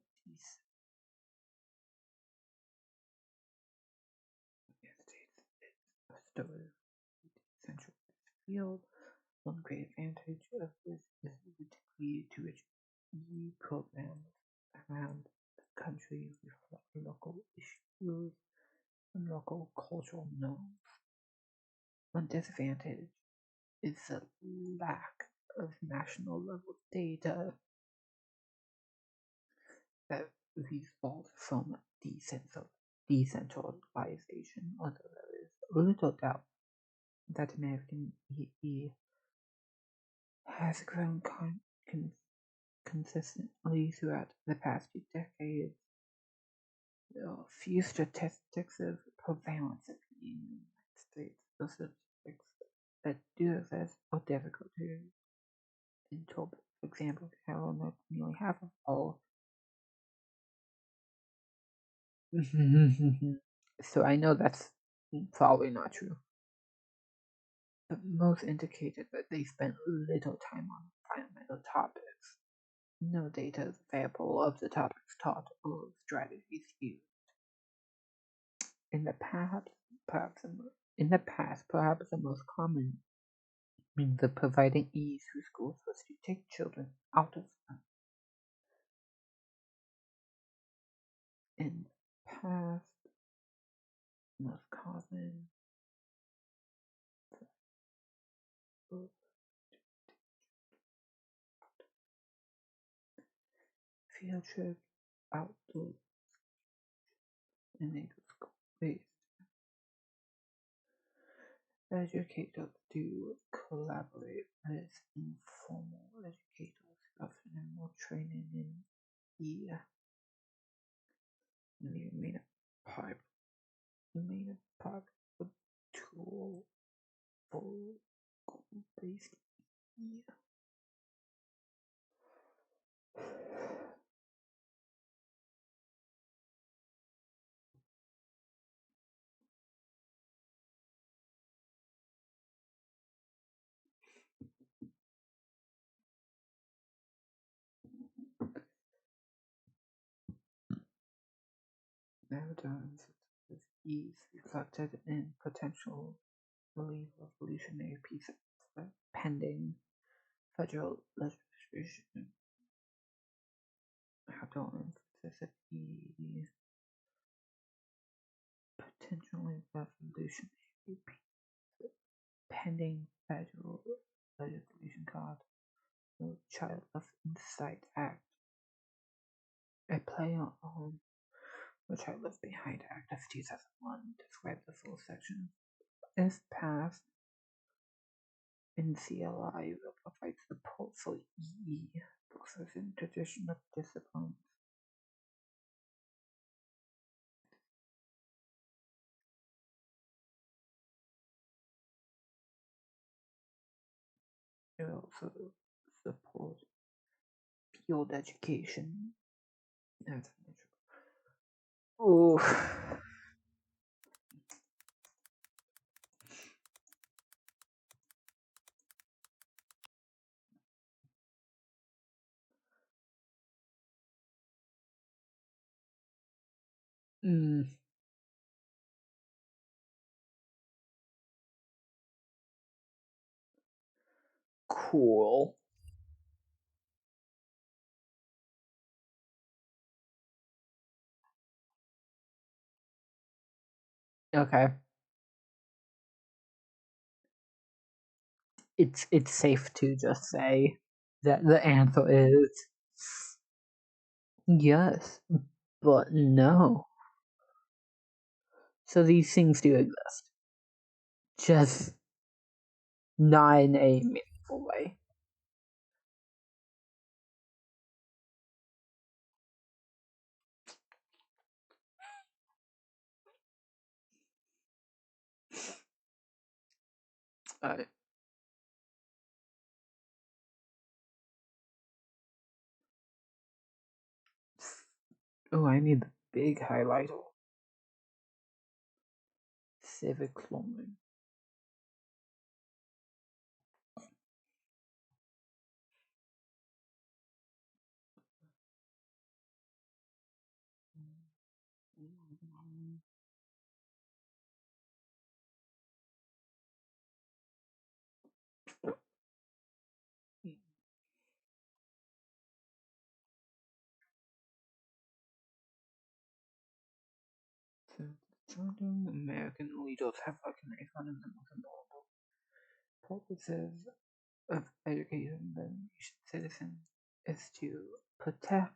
central field. One great advantage of this is the degree to which EE programs around the country reflect local issues and local cultural norms. One disadvantage is the lack of national level data that result from decentralization, although there is little doubt that American EE has grown consistently throughout the past few decades. There are few statistics of prevalence in the United States. The statistics that do exist are difficult to interpret. For example, Carolina nearly half of all. So I know that's probably not true. But most indicated that they spent little time on environmental topics. No data is available of the topics taught or strategies used. In the past, perhaps the most common means of providing ease through schools was to take children out of them. In the past, most common field trips, outdoor and school-based. Educators do collaborate with informal educators, offering more training in year. And they made a part of tool for school-based year. Evidence of ease reflected in potentially revolutionary pieces of pending federal legislation. How to emphasize the potentially revolutionary pieces of pending federal legislation called the Child of Insight Act. A play on the Child Left Behind Act of 2001 describes the full section. If passed, NCLI will provide support for EE books in traditional disciplines. It will also support field education. Oh. Cool. Okay. It's safe to just say that the answer is yes, but no. So these things do exist, just not in a meaningful way. Alright. Oh, I need the big highlighter. Civic cloning. Certain American leaders have recognized one of the most important purposes of educating the nation's citizens is to protect,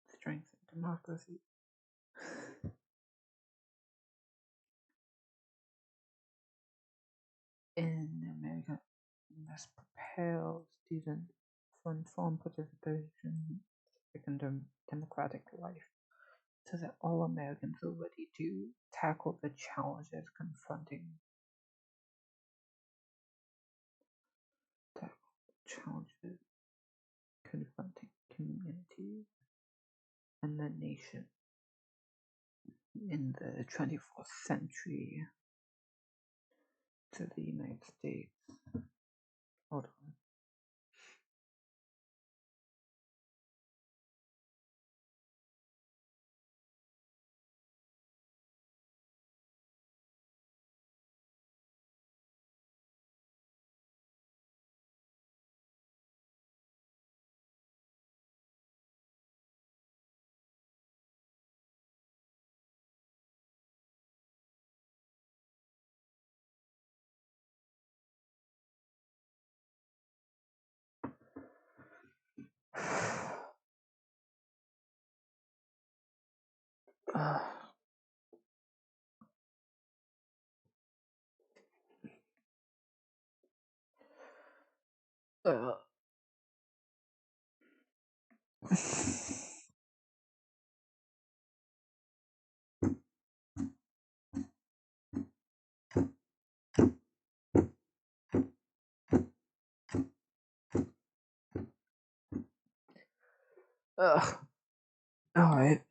strengthen democracy. In America, must prepare students for informed participation in democratic life, so that all Americans are ready to tackle the challenges confronting communities and the nation in the 24th century to the United States. Hold on. Uh, Alright.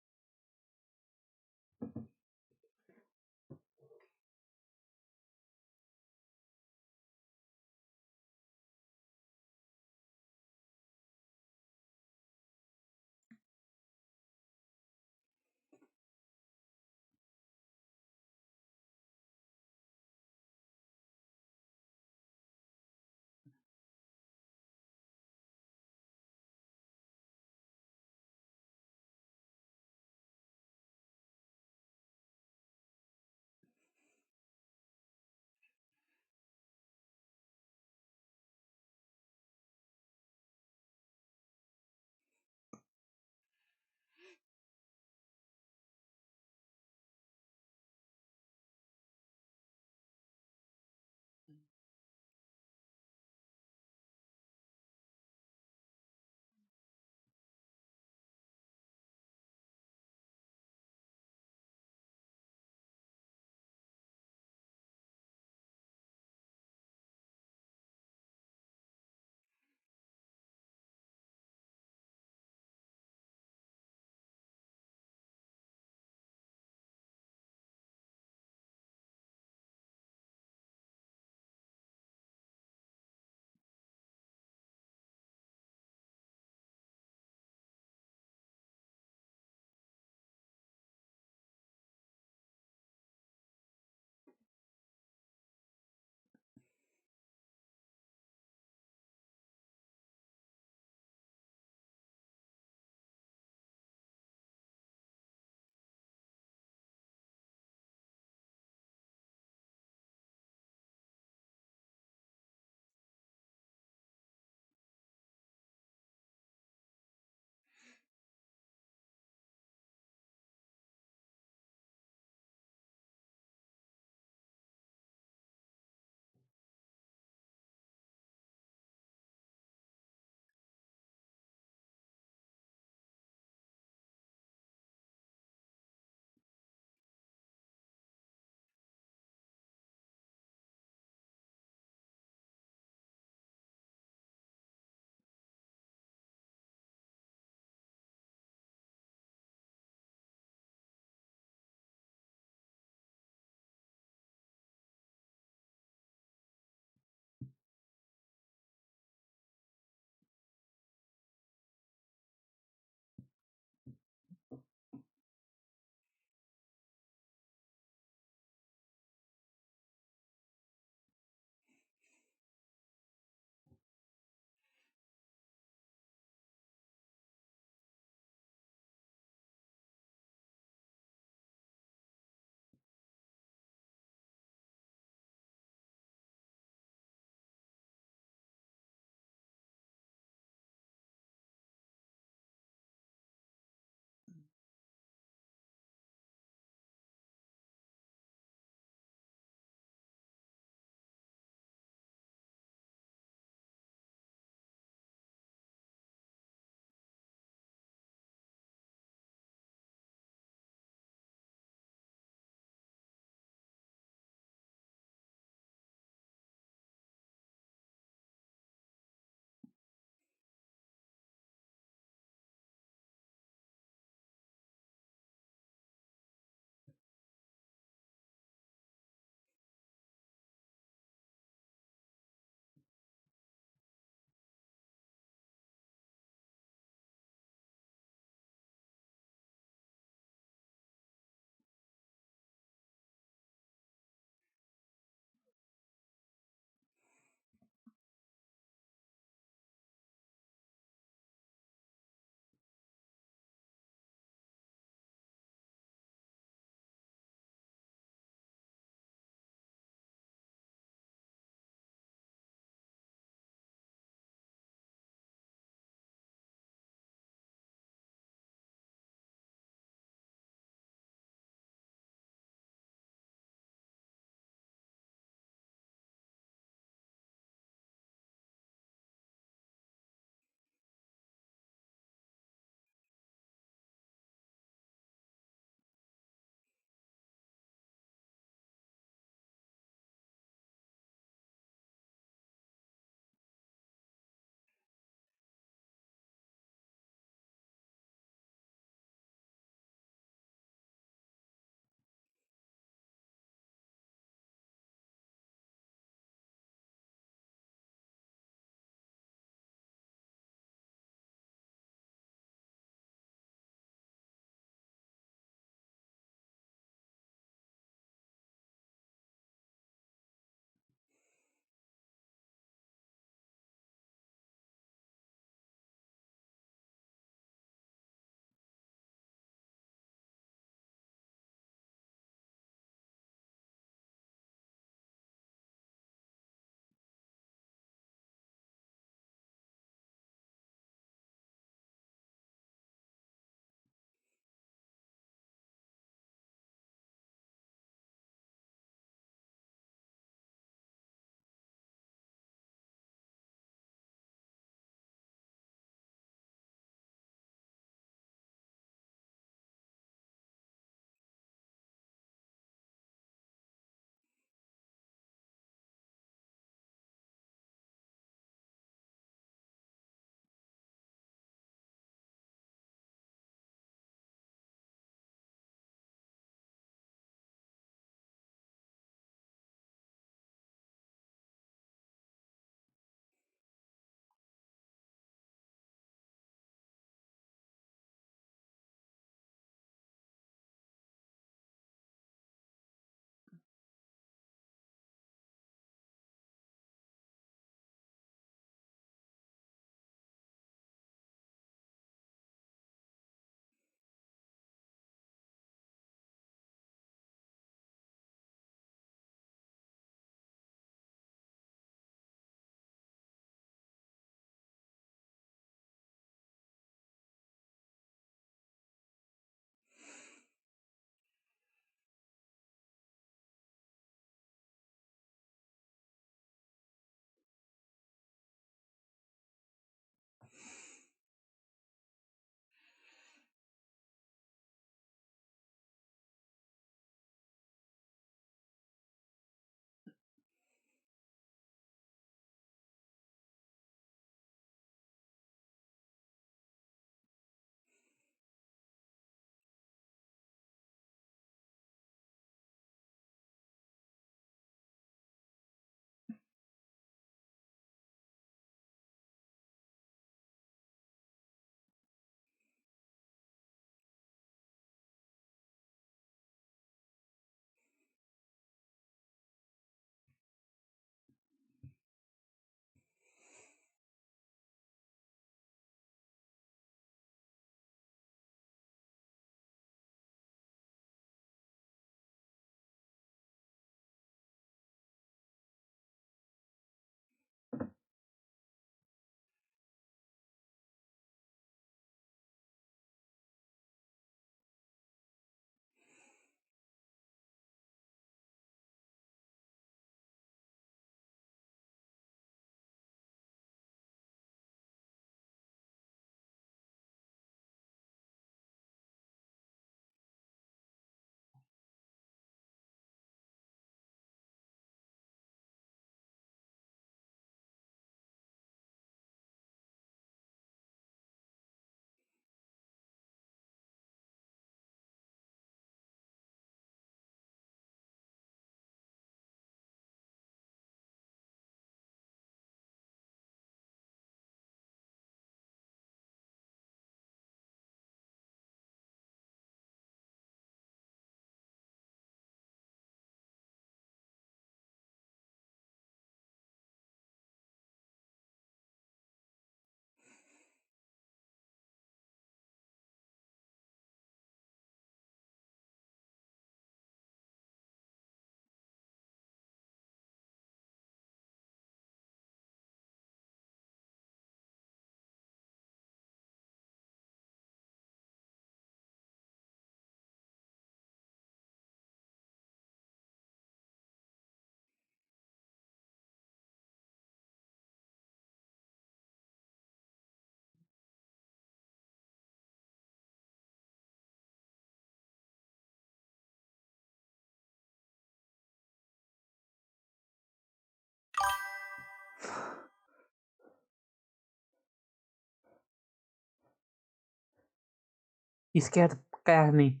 You scared the fuck out of me.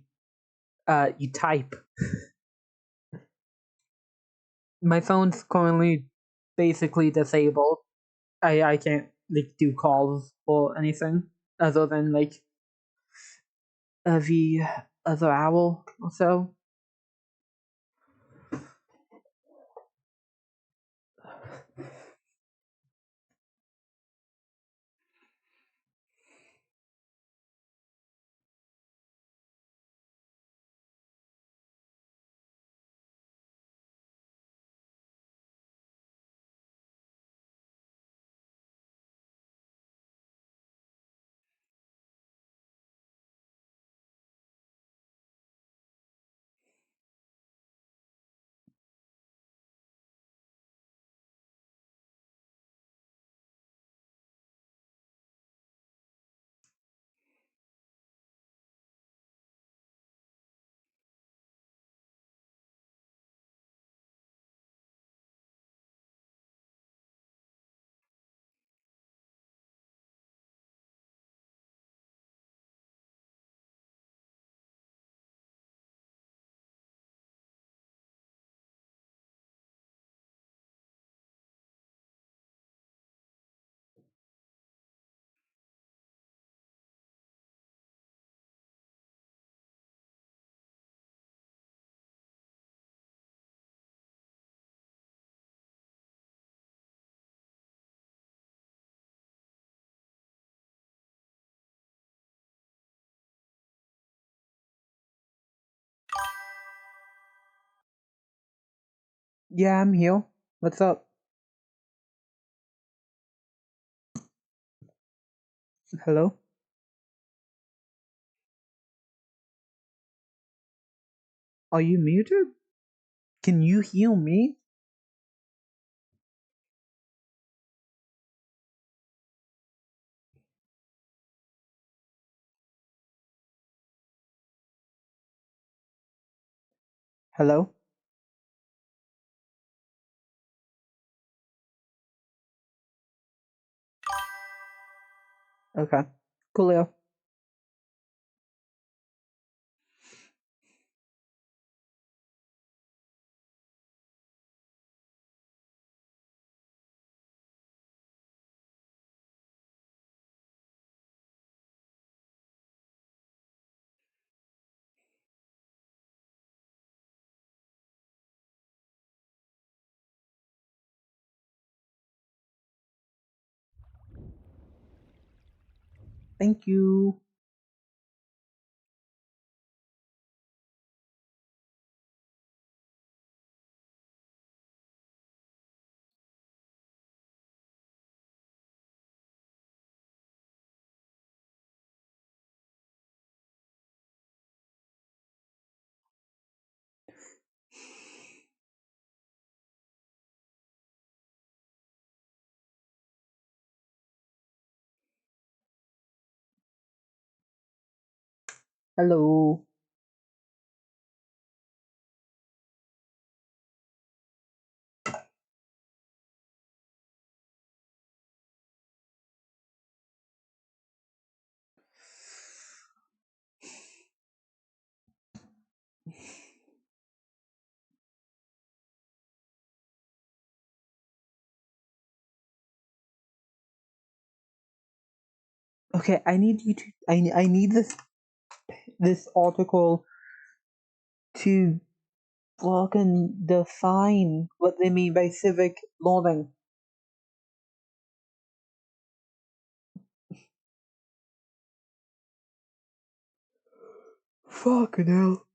You type. My phone's currently basically disabled. I can't like do calls or anything other than like every other hour or so. Yeah, I'm here. What's up? Hello? Are you muted? Can you hear me? Hello? Okay. Coolio. Thank you. Hello. Okay, I need you to. I need this article to fucking define what they mean by civic learning. Fucking hell.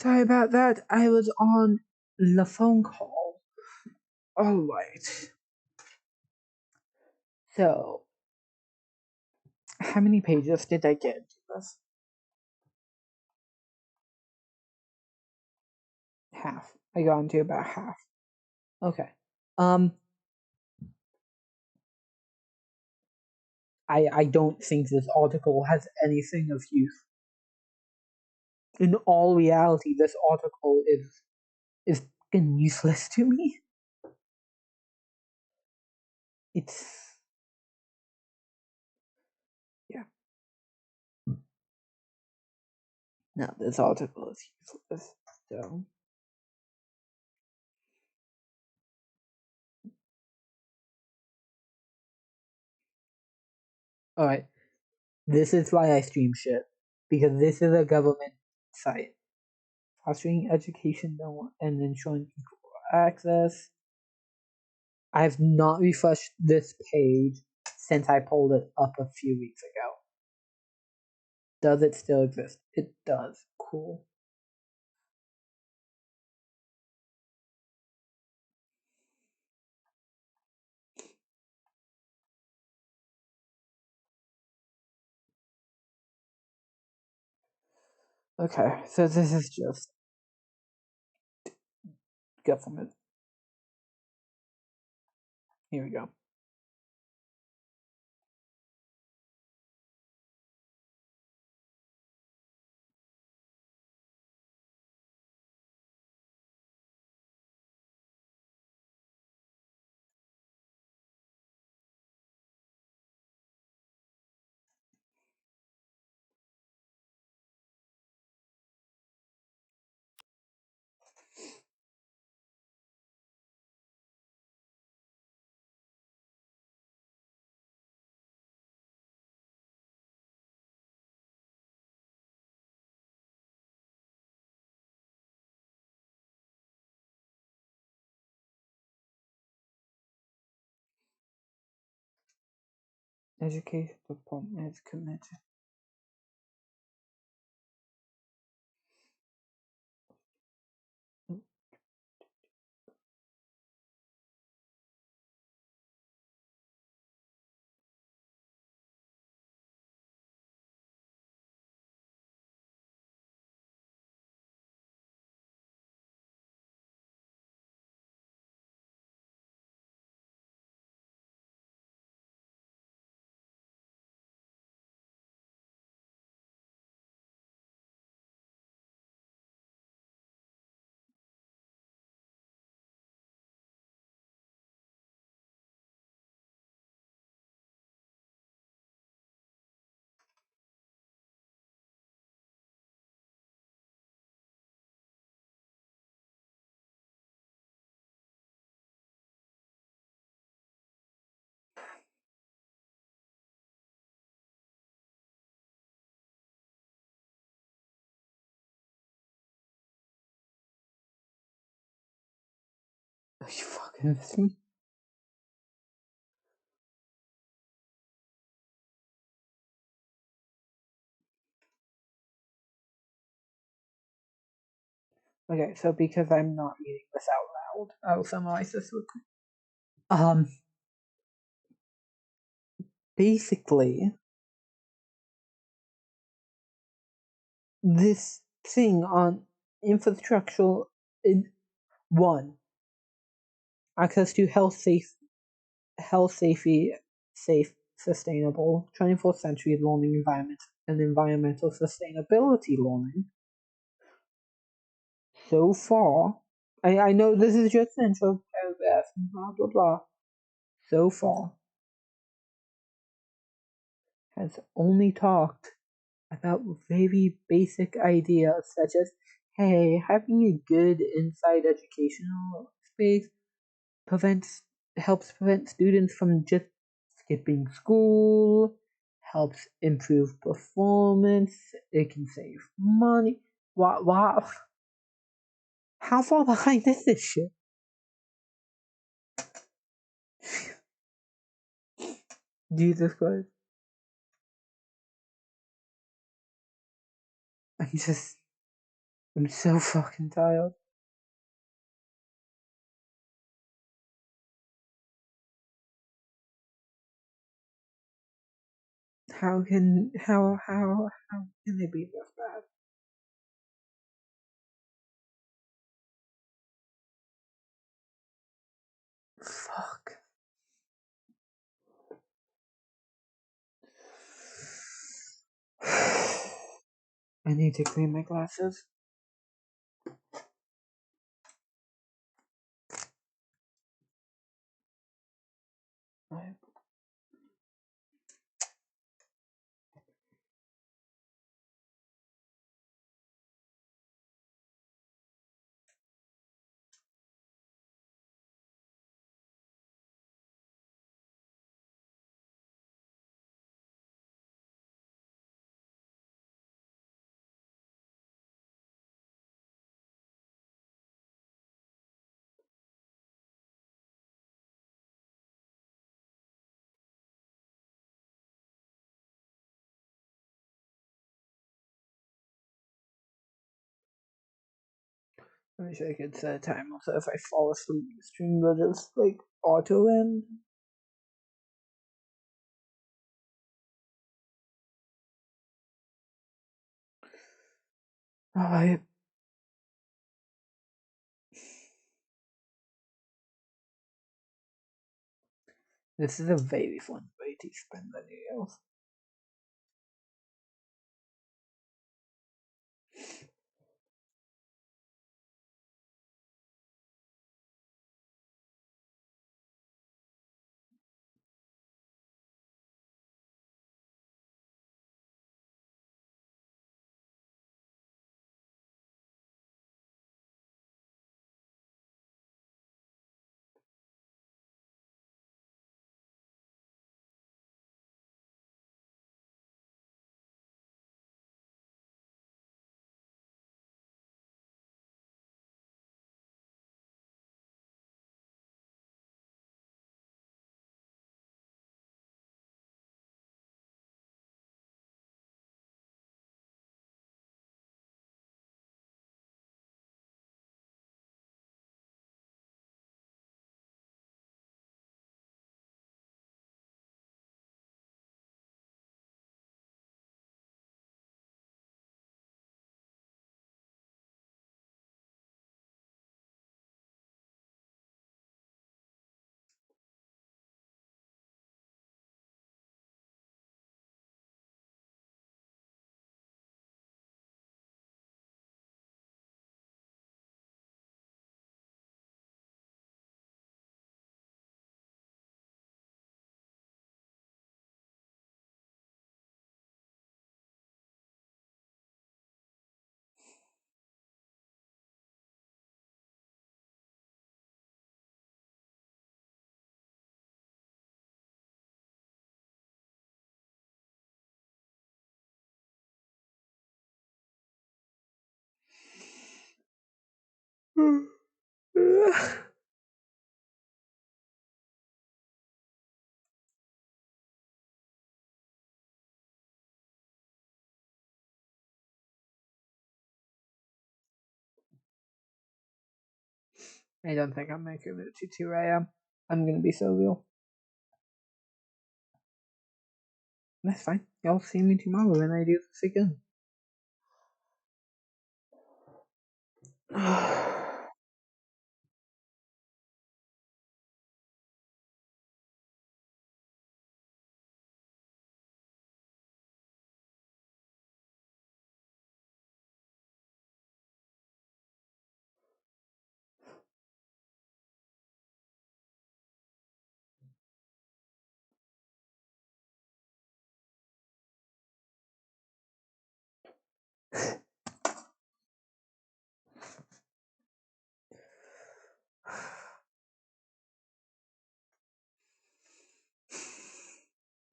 Sorry about that. I was on the phone call. Alright. So, how many pages did I get into this? Half. I got into about half. Okay. I don't think this article has anything of use. In all reality, this article is fucking useless to me. It's yeah. No, this article is useless. So alright. This is why I stream shit. Because this is a government site. Fostering education and ensuring equal access. I've not refreshed this page since I pulled it up a few weeks ago. Does it still exist? It does. Cool. Okay, so this is just government. Here we go. Education Department is committed. Are you fucking with me? Okay, so because I'm not reading this out loud, I'll summarize this real quick. Basically, this thing on infrastructure in one, access to safe, sustainable, 24th century learning environment and environmental sustainability learning. So far, I know this is just an intro paragraph, blah blah blah. So far, has only talked about very basic ideas such as, hey, having a good inside educational space helps prevent students from just skipping school, helps improve performance, it can save money. Wow. How far behind is this shit? Jesus Christ. I'm just I'm so fucking tired. How can they be this bad? Fuck. I need to clean my glasses. Right. I wish I could set a timer so if I fall asleep, the stream will just like auto end. Alright. This is a very fun way to spend the New Year's. I don't think I'm making it to 2 a.m. I'm gonna be so real. That's fine. Y'all see me tomorrow when I do this again.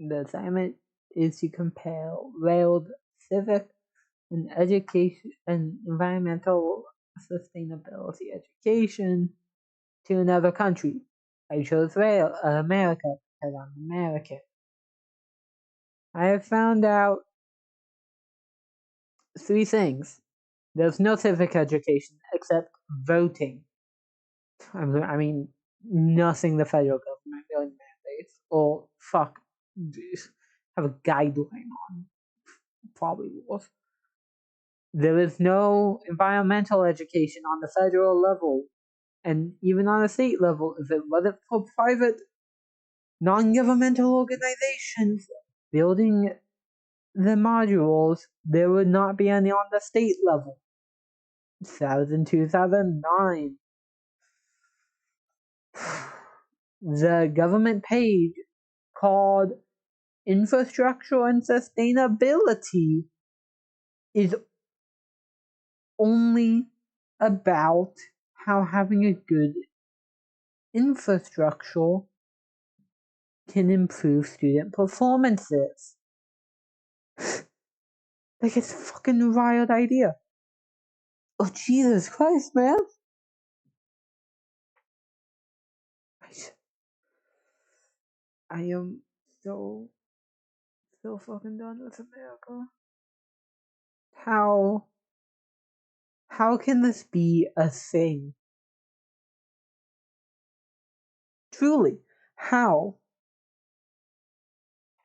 The assignment is to compare railed civic and education and environmental sustainability education to another country. I chose America because I'm American. I have found out 3 things. There's no civic education except voting. I mean, nothing the federal government really mandates. Or, fuck, have a guideline on. Probably was. There is no environmental education on the federal level. And even on a state level, if it wasn't for private, non-governmental organizations building the modules, there would not be any on the state level. That was in 2009. The government page called Infrastructure and Sustainability is only about how having a good infrastructure can improve student performances. Like, it's a fucking wild idea. Oh, Jesus Christ, man. I am so fucking done with America. How can this be a thing? Truly, how?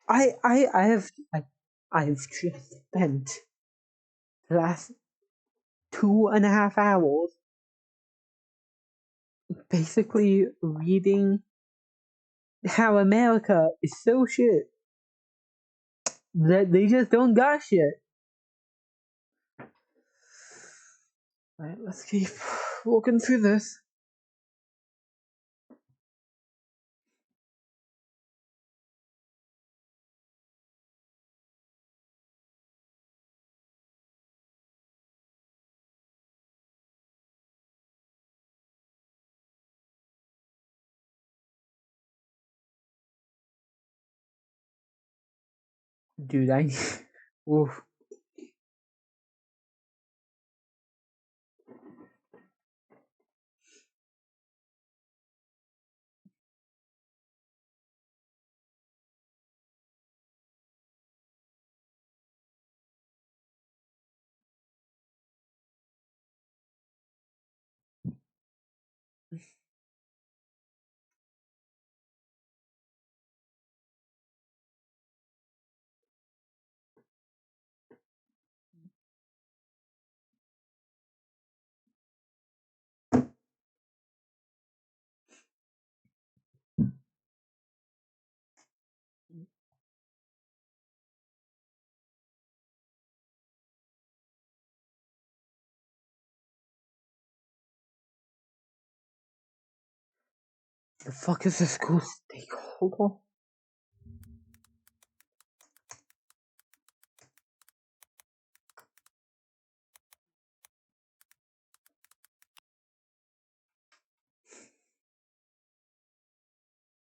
I've just spent the last 2.5 hours basically reading how America is so shit that they just don't got shit. Alright, let's keep looking through this. Dude, oof. The fuck is a school stakeholder?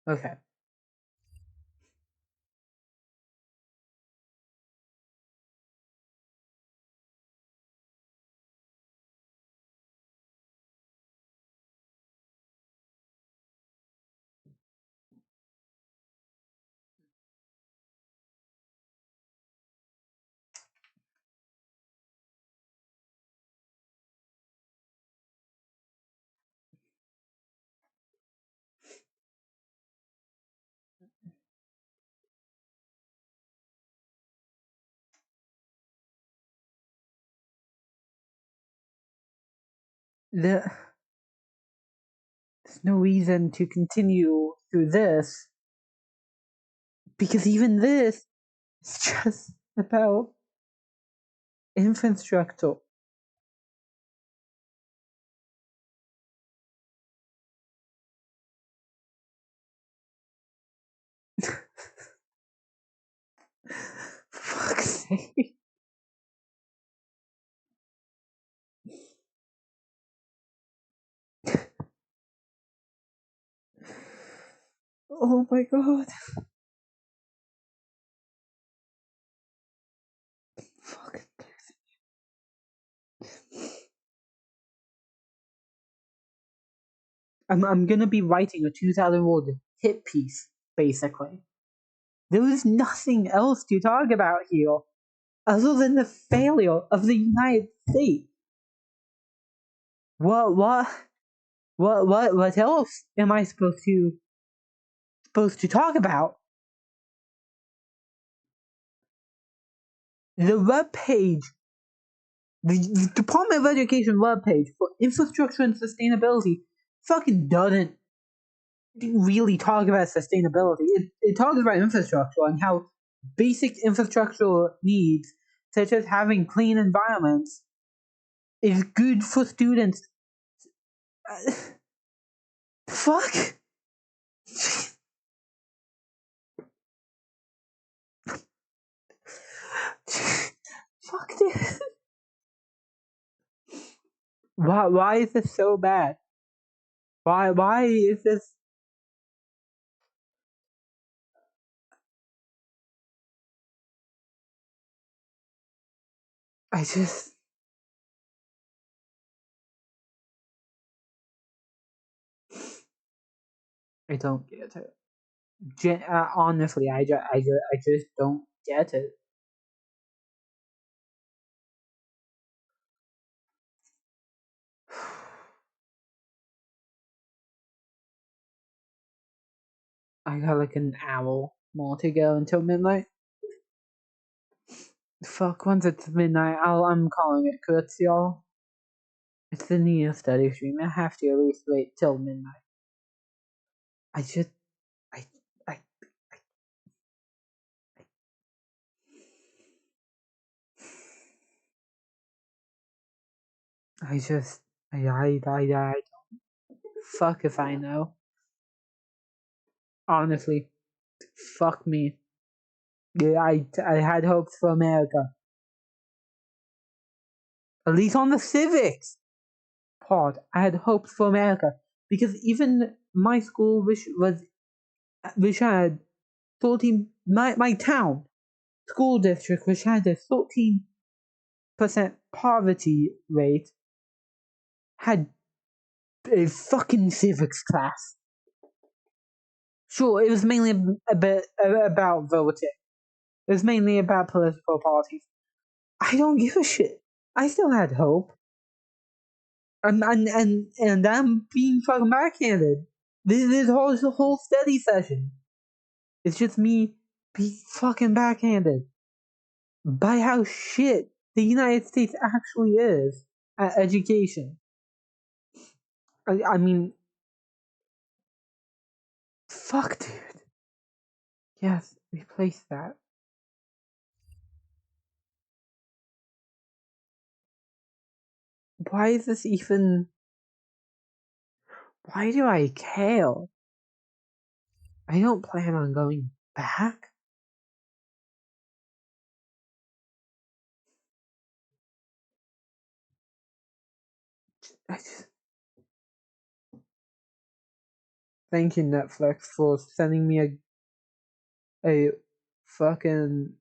Okay. There's no reason to continue through this, because even this is just about infrastructure. For fuck's sake. Oh my god. Fuck. I'm gonna be writing a 2,000-word hit piece, basically. There is nothing else to talk about here other than the failure of the United States. What else am I supposed to talk about? The web page, the Department of Education web page for infrastructure and sustainability fucking doesn't really talk about sustainability. It talks about infrastructure and how basic infrastructural needs, such as having clean environments, is good for students. Fuck. Fuck this. Why is this so bad? Why is this? I don't get it. Honestly, I just don't get it. I got like an hour more to go until midnight. Fuck, once it's midnight, I'm calling it quits, y'all. It's the New Year study stream. I have to at least wait till midnight. I just, I, I, I just, I don't. Fuck if I know. Honestly, fuck me. Yeah, I had hopes for America. At least on the civics part, I had hopes for America because even my school, which had 13, my town school district, which had a 13% poverty rate, had a fucking civics class. Sure, it was mainly a bit about voting. It was mainly about political parties. I don't give a shit. I still had hope. And I'm being fucking backhanded. This whole study session. It's just me being fucking backhanded by how shit the United States actually is at education. I mean, fuck, dude. Yes, replace that. Why is this even? Why do I care? I don't plan on going back. I just thank you, Netflix, for sending me a fucking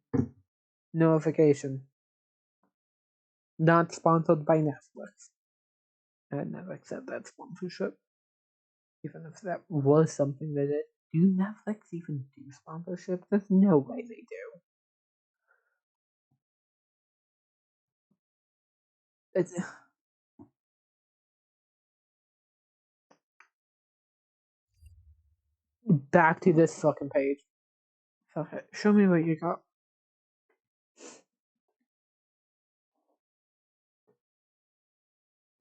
notification. Not sponsored by Netflix. I'd never accept that sponsorship. Even if that was something they did. Do Netflix even do sponsorship? There's no way they do. It's back to this fucking page. Okay, show me what you got.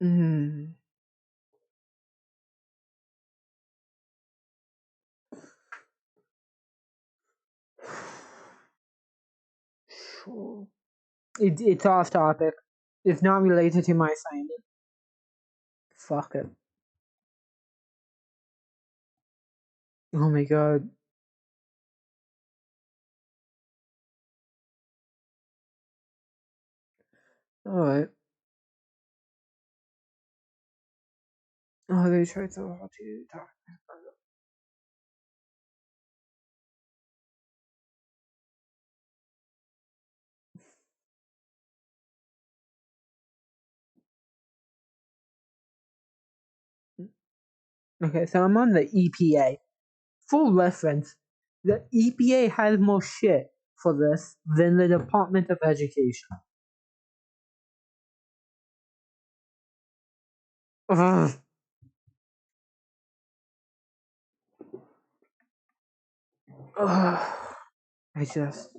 Hmm. Sure. It's off topic. It's not related to my assignment. Fuck it. Oh my god. Alright. Oh, they tried so hard to talk. Okay, so I'm on the EPA. For reference, the EPA has more shit for this than the Department of Education. Ugh. Ugh. I just.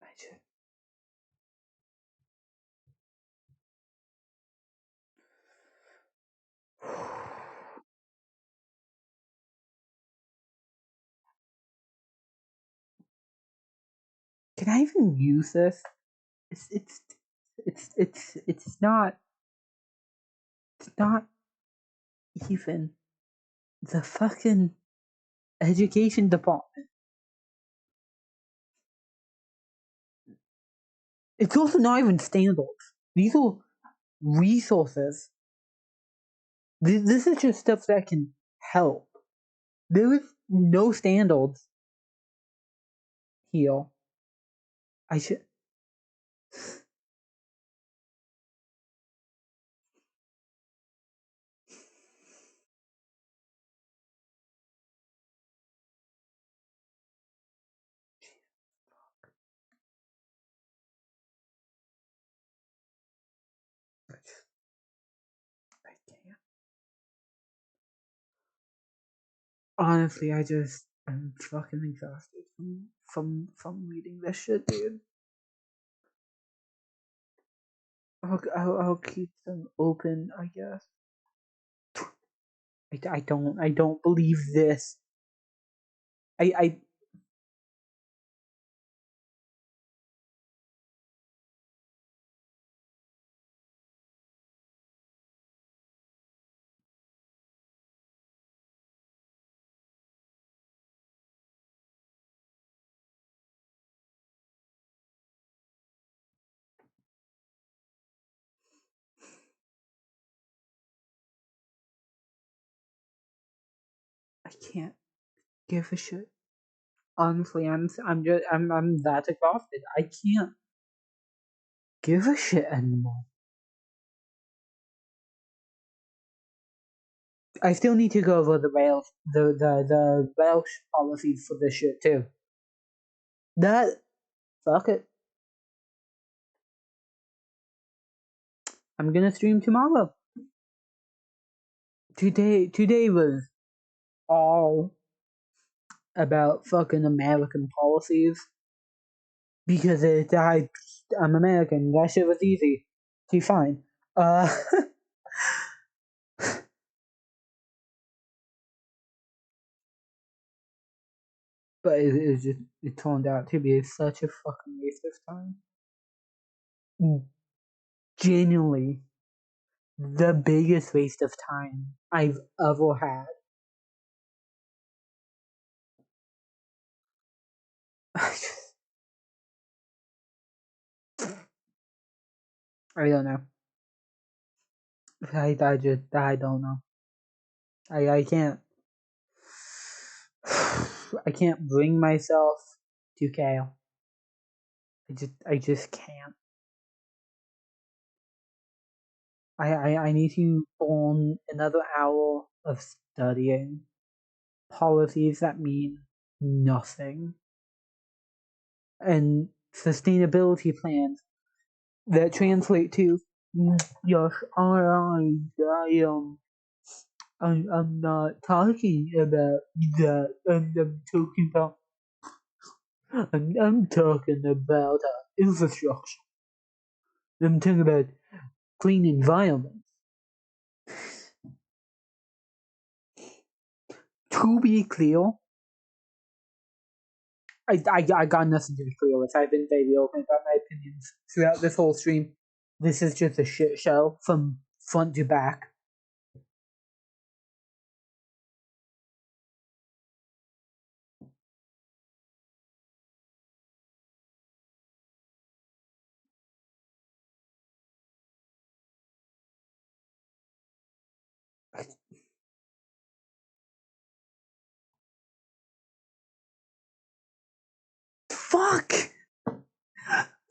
I just. Can I even use this? It's it's it's not it's not even the fucking education department. It's also not even standards. These are resources. This is just stuff that can help. There is no standards here. I should. I can't. Honestly, I'm fucking exhausted from reading this shit, dude. I'll keep them open, I guess. I don't believe this. I I can't give a shit. Honestly, I'm that exhausted. I can't give a shit anymore. I still need to go over the Welsh policies for this shit too. Fuck it. I'm gonna stream tomorrow. Today was all about fucking American policies because I'm American. That shit was easy. See, fine. But it turned out to be such a fucking waste of time. Genuinely, the biggest waste of time I've ever had. I don't know. I don't know. I can't. I can't bring myself to care. I just can't. I need to burn another hour of studying policies that mean nothing and sustainability plans that translate to yes, I'm not talking about that. I'm talking about infrastructure. I'm talking about clean environments. To be clear, I got nothing to be clear with. I've been very open about my opinions throughout this whole stream. This is just a shit show from front to back. Fuck!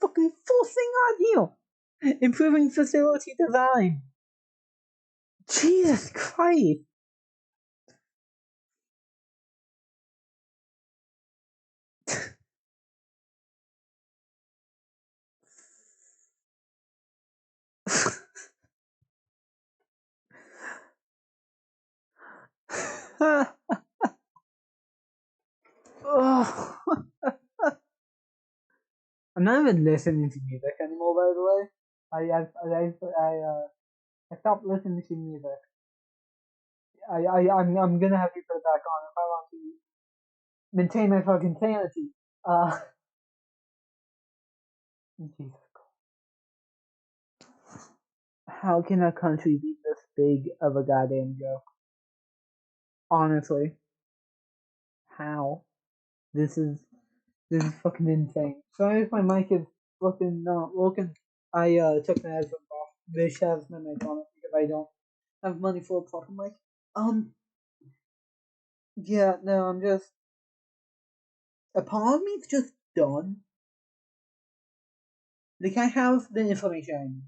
Fucking forcing on you! Improving facility design! Jesus Christ! Oh. I'm not even listening to music anymore, by the way. I stopped listening to music. I'm gonna have to put it back on if I want to maintain my fucking sanity. Jesus. How can a country be this big of a goddamn joke? Honestly. How? This is fucking insane. Sorry if my mic is fucking not working. I took my headphones off. This has my mic on it because I don't have money for a proper mic. Yeah, no, I'm just a part of me's just done. Like I have the information I need.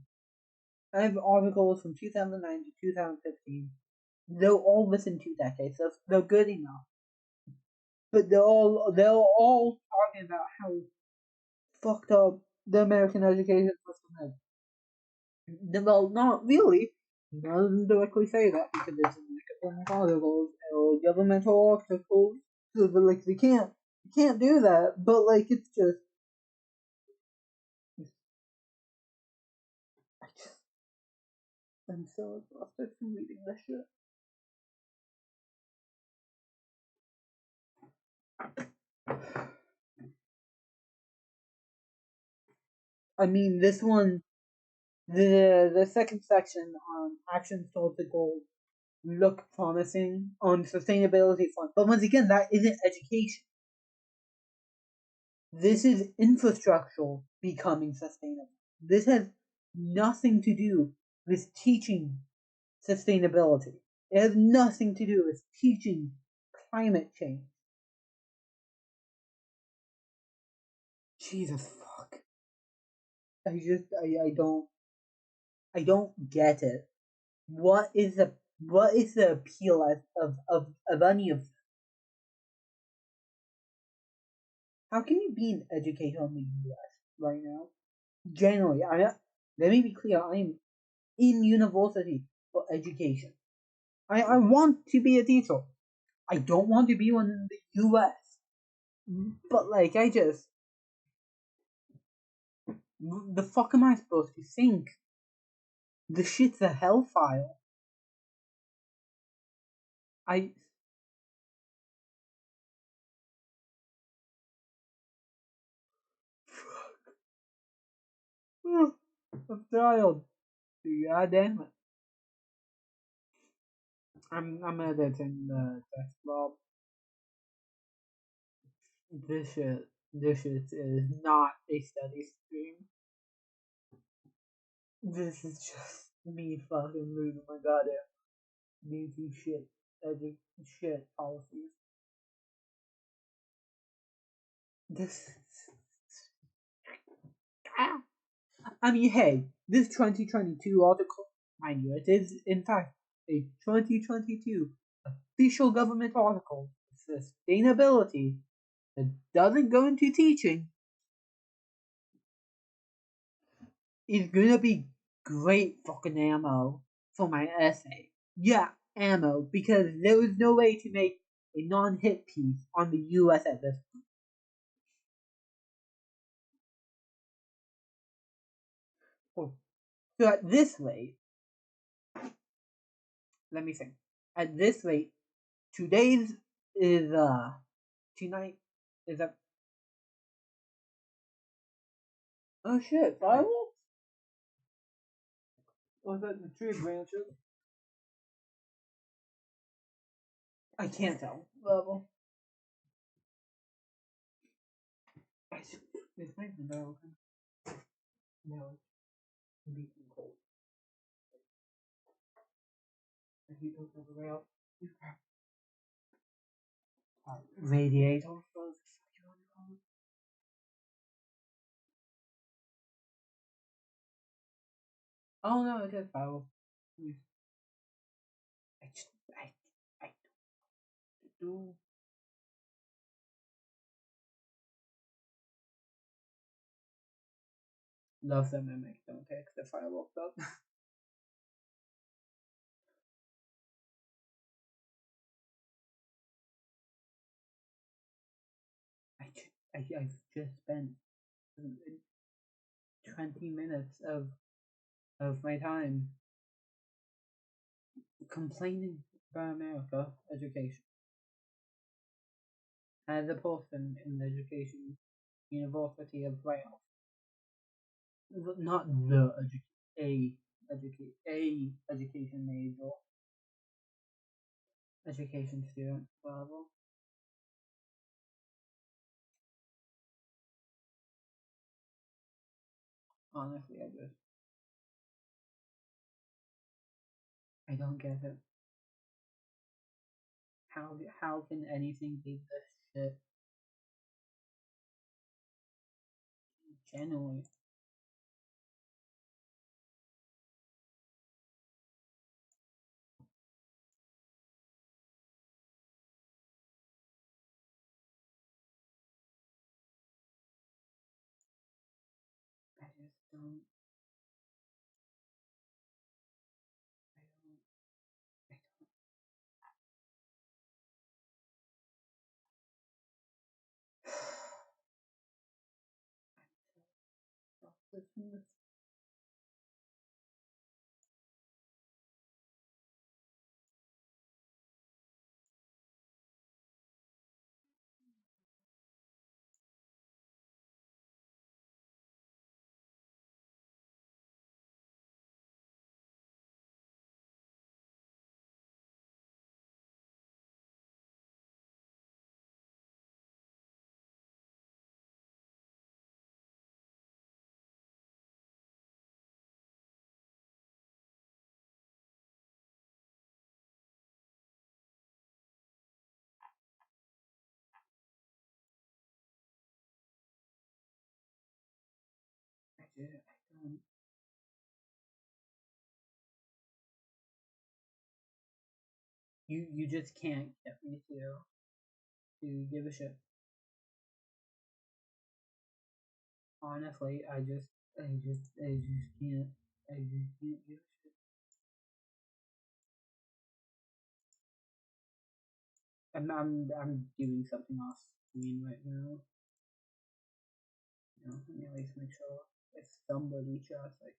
I have articles from 2009 to 2015. They're all within 2 decades. So they're good enough. But they're all talking about how fucked up the American education system is. Well, not really. None of them directly say that because it's in academic articles or governmental articles. So like they can't do that. But like it's just I'm so exhausted from reading this shit. I mean, this one, the second section on actions towards the goal look promising on sustainability front, but once again, that isn't education. This is infrastructure becoming sustainable. This has nothing to do with teaching sustainability. It has nothing to do with teaching climate change. Jesus fuck. I don't get it. What is the appeal of any of? How can you be an educator in the US right now? Generally, let me be clear, I am in university for education. I want to be a teacher. I don't want to be one in the US. But like the fuck am I supposed to think? The shit's a hellfire. I I'm tired. God damn it. I'm editing the test Bob. This shit is not a study stream. This is just me fucking losing my goddamn beauty shit policies. This I mean, hey, this 2022 article, mind you, it is in fact a 2022 official government article. Sustainability that doesn't go into teaching is gonna be great fucking ammo for my essay. Yeah, ammo, because there was no way to make a non-hit piece on the US at this point. So at this rate, let me think. At this rate, today's is tonight is a oh shit, fireworks? Or is that the tree branches? I can't tell. Level. This might be no. No, it's be cold. The heat will go way up. Radiator. Oh no, it is fireworks. I just, I do. Love the mimic. Don't take the fireworks up. I've just spent 20 minutes of my time complaining about America education. As a person in the education University of Wales, not the a education major, education student level. Honestly, I don't get it. How can anything be this shit? Genuinely, I just don't. I don't. I don't. don't. You just can't get me to give a shit. Honestly, I just can't. I just can't give a shit. I'm doing something off screen right now. Let me at least make sure if somebody just like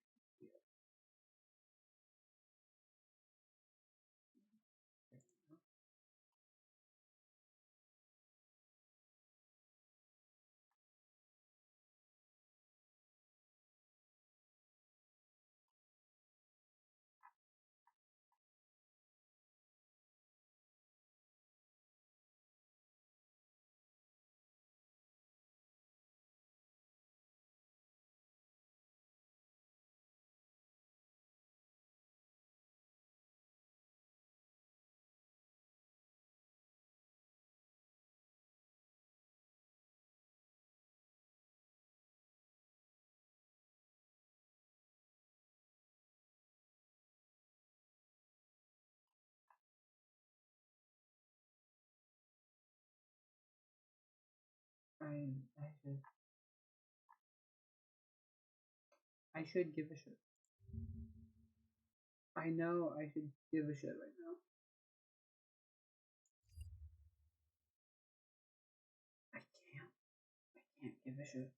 I just I should give a shit. I know I should give a shit right now. I can't. I can't give a shit.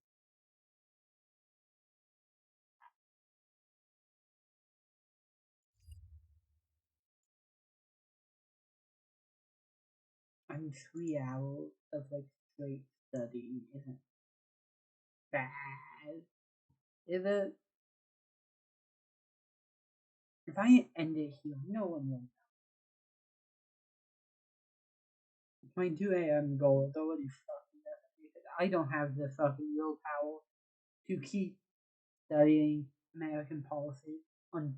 I'm 3 hours of like straight studying isn't bad. Is it? If I end it here, no one will. My 2 a.m. goal is already fucking estimated. I don't have the fucking willpower to keep studying American policy on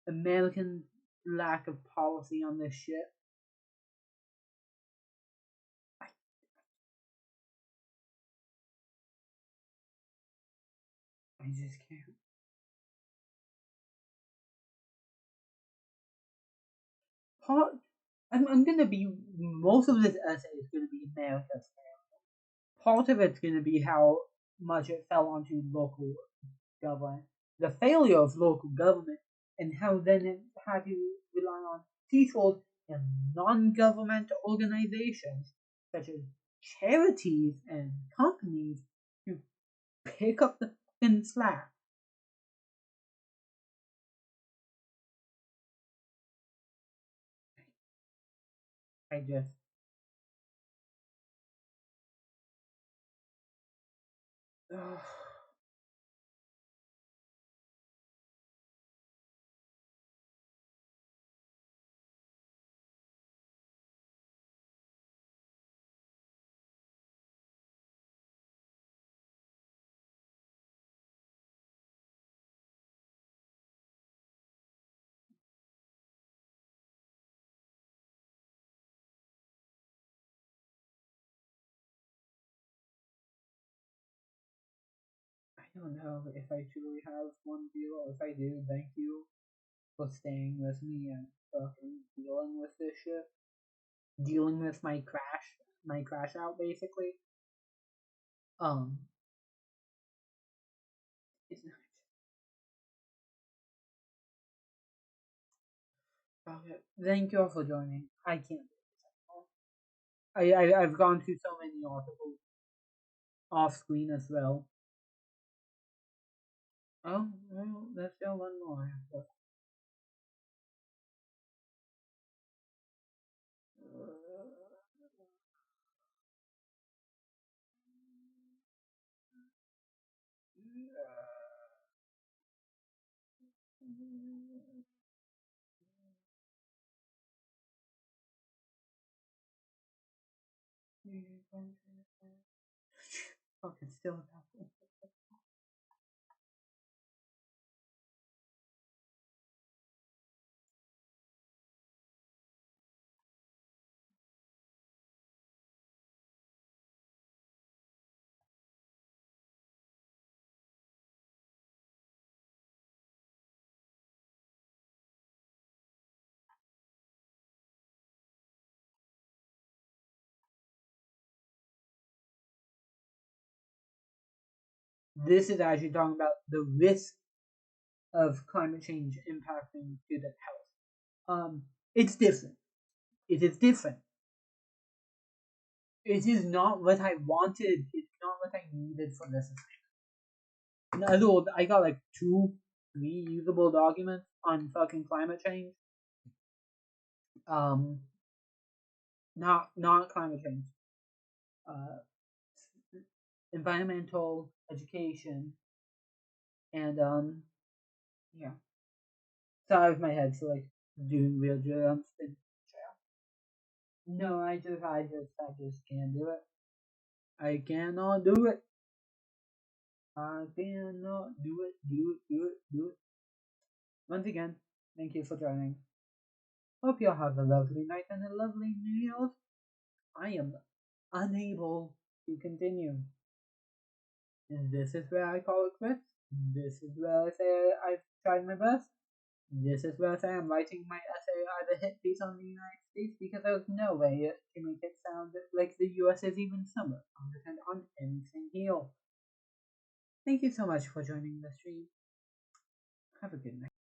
American lack of policy on this shit. I, I just can't. Part, I'm gonna be most of this essay is gonna be America's failure. Part of it's gonna be how much it fell onto local government, the failure of local government, and how then it had to rely on people and non-government organizations such as charities and companies to pick up the fucking slack. I just ugh. I don't know if I truly have one view, or if I do, thank you for staying with me and fucking dealing with this shit. Dealing with my crash out basically. Um, it's not. Okay. Thank you all for joining. I can't do this anymore. I've gone through so many articles off screen as well. Oh, well, there's still one more. But, fucking still about This is actually talking about the risk of climate change impacting student health. It's different. It is different. It is not what I wanted. It's not what I needed for this assignment. In other words, I got like 2-3 usable documents on fucking climate change. Not climate change. Environmental education, and yeah. Sorry if my head's like doing real jumps and no, I just can't do it. I cannot do it. I cannot do it. Once again, thank you for joining. Hope you have a lovely night and a lovely New Year's. I am unable to continue. And this is where I call it quits. This is where I say I've tried my best. This is where I say I'm writing my essay as a hit piece on the United States because there's no way to make it sound like the US is even summer. I'll depend on anything here. Thank you so much for joining the stream. Have a good night.